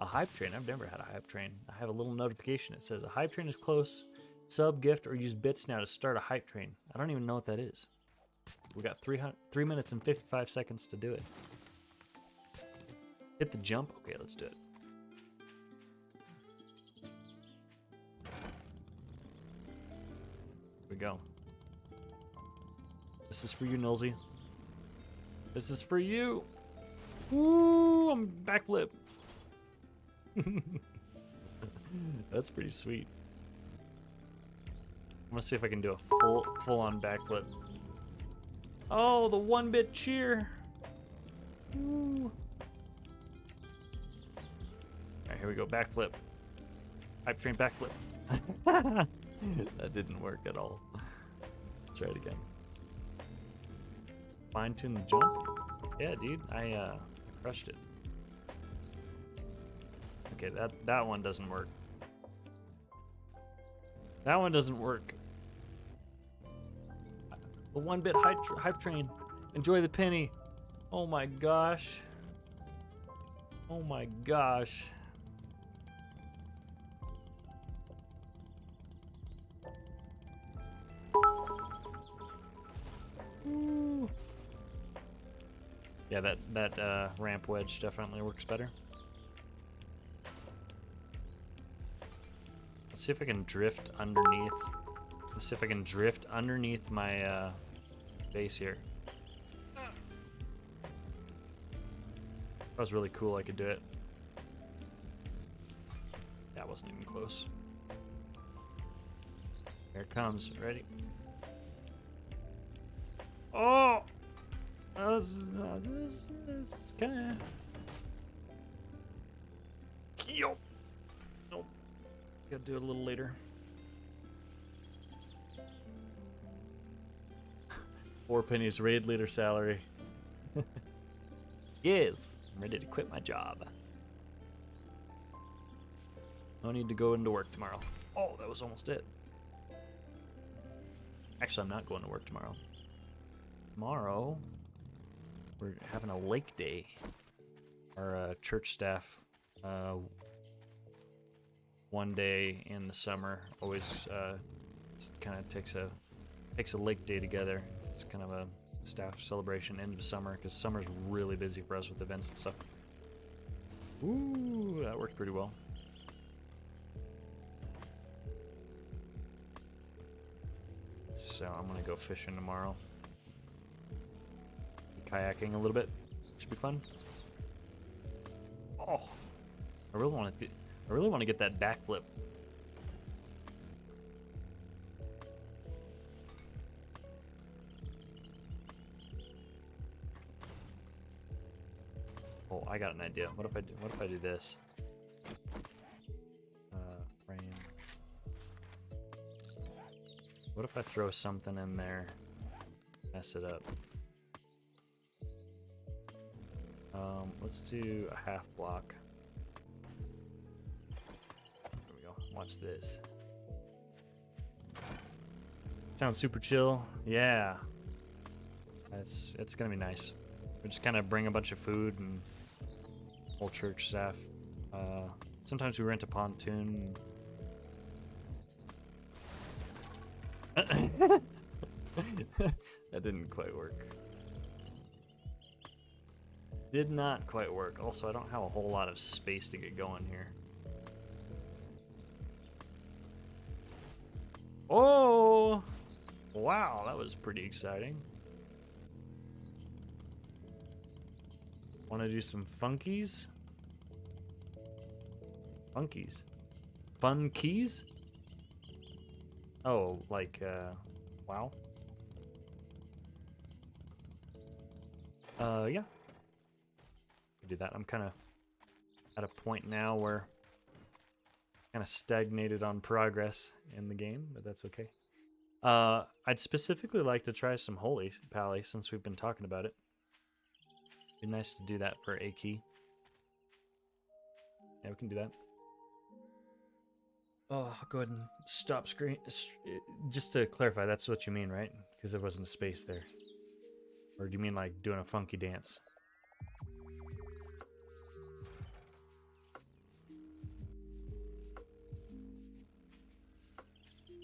A hype train? I've never had a hype train. I have a little notification. It says a hype train is close. Sub, gift, or use bits now to start a hype train. I don't even know what that is. We got 3 minutes and 55 seconds to do it. Hit the jump. Okay, let's do it. Here we go. This is for you, Nilsy. This is for you. Woo! I'm backflip. That's pretty sweet. I'm gonna see if I can do a full-on backflip. Oh, the 1-bit cheer. Woo. All right, here we go. Backflip. Hype train backflip. That didn't work at all. Try it again. Fine-tune the jump. Yeah, dude, I crushed it. Okay, that one doesn't work. That one doesn't work. The 1-bit hype train. Enjoy the penny. Oh my gosh. Oh my gosh. Woo. Yeah, that ramp wedge definitely works better. Let's see if I can drift underneath. Let's see if I can drift underneath my base here. That was really cool. I could do it. That wasn't even close. Here it comes. Ready? Oh! This kind of. Nope. Gotta do it a little later. 4 pennies raid leader salary. Yes, I'm ready to quit my job. No need to go into work tomorrow. Oh, that was almost it. Actually, I'm not going to work tomorrow. Tomorrow, we're having a lake day. Our church staff, one day in the summer, always kind of takes a lake day together. It's kind of a staff celebration end of summer, because summer's really busy for us with events and stuff. Ooh, that worked pretty well. So I'm gonna go fishing tomorrow. Kayaking a little bit. Should be fun. Oh, I really want to get that backflip. Oh, I got an idea. What if I do this? Frame. What if I throw something in there? Mess it up. Let's do a half block. There we go. Watch this. Sounds super chill. Yeah. It's gonna be nice. We just kind of bring a bunch of food and whole church staff. Sometimes we rent a pontoon. That didn't quite work. Did not quite work. Also, I don't have a whole lot of space to get going here. Oh! Wow, that was pretty exciting. Want to do some funkies? Funkies? Fun keys? Oh, like, wow. Yeah. Do that. I'm kind of at a point now where kind of stagnated on progress in the game, but that's okay. I'd specifically like to try some Holy Pally since we've been talking about it. Be nice to do that for a key. Yeah, we can do that. Oh, I'll go ahead and stop screen. Just to clarify, that's what you mean, right? Because there wasn't a space there. Or do you mean like doing a funky dance?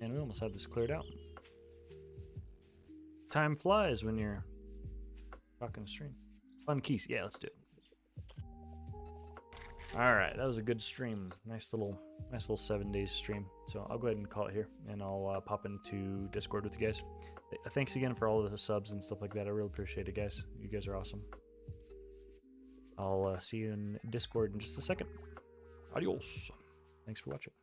And we almost had this cleared out. Time flies when you're talking stream. Fun keys. Yeah, let's do it. All right, that was a good stream. Nice little 7 days stream. So I'll go ahead and call it here, and I'll pop into Discord with you guys. Thanks again for all of the subs and stuff like that. I really appreciate it, guys. You guys are awesome. I'll see you in Discord in just a second. Adios. Thanks for watching.